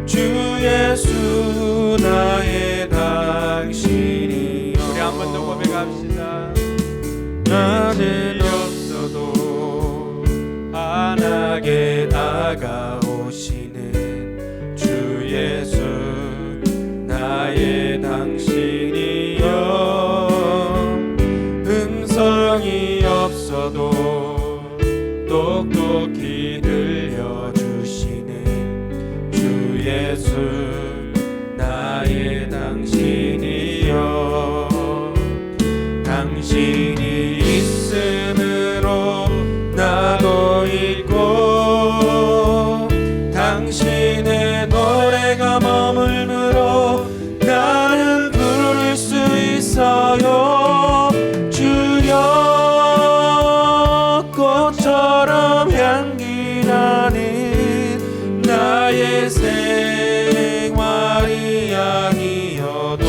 주 예수, 나의 당신이요. 우리 한 번 더 고백합시다. 나는 없어도 환하게 다가오시는 주 예수, 나의 당신이여. 음성이 없어도 똑똑히 들려주시는 주 예수, 나의 당신이여. 당신이 있음으로 나도 있고, 당신의 노래가 머물므로 나는 부를 수 있어요. 주여, 꽃처럼 향기 나는 나의 생활이 아니어도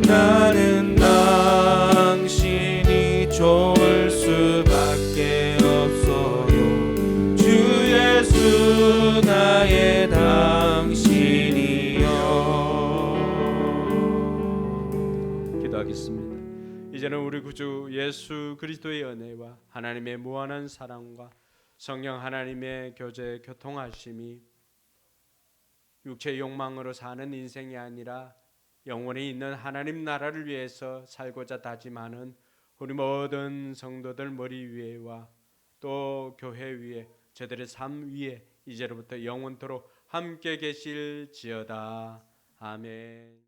나는 당신이 좋을 수밖에 없어요. 주 예수, 나의 당신이여. 기도하겠습니다. 이제는 우리 구주 예수 그리스도의 은혜와 하나님의 무한한 사랑과 성령 하나님의 교제 교통하심이 육체의 욕망으로 사는 인생이 아니라 영원히 있는 하나님 나라를 위해서 살고자 다짐하는 우리 모든 성도들 머리 위에와 또 교회 위에, 저들의 삶 위에 이제로부터 영원토록 함께 계실지어다. 아멘.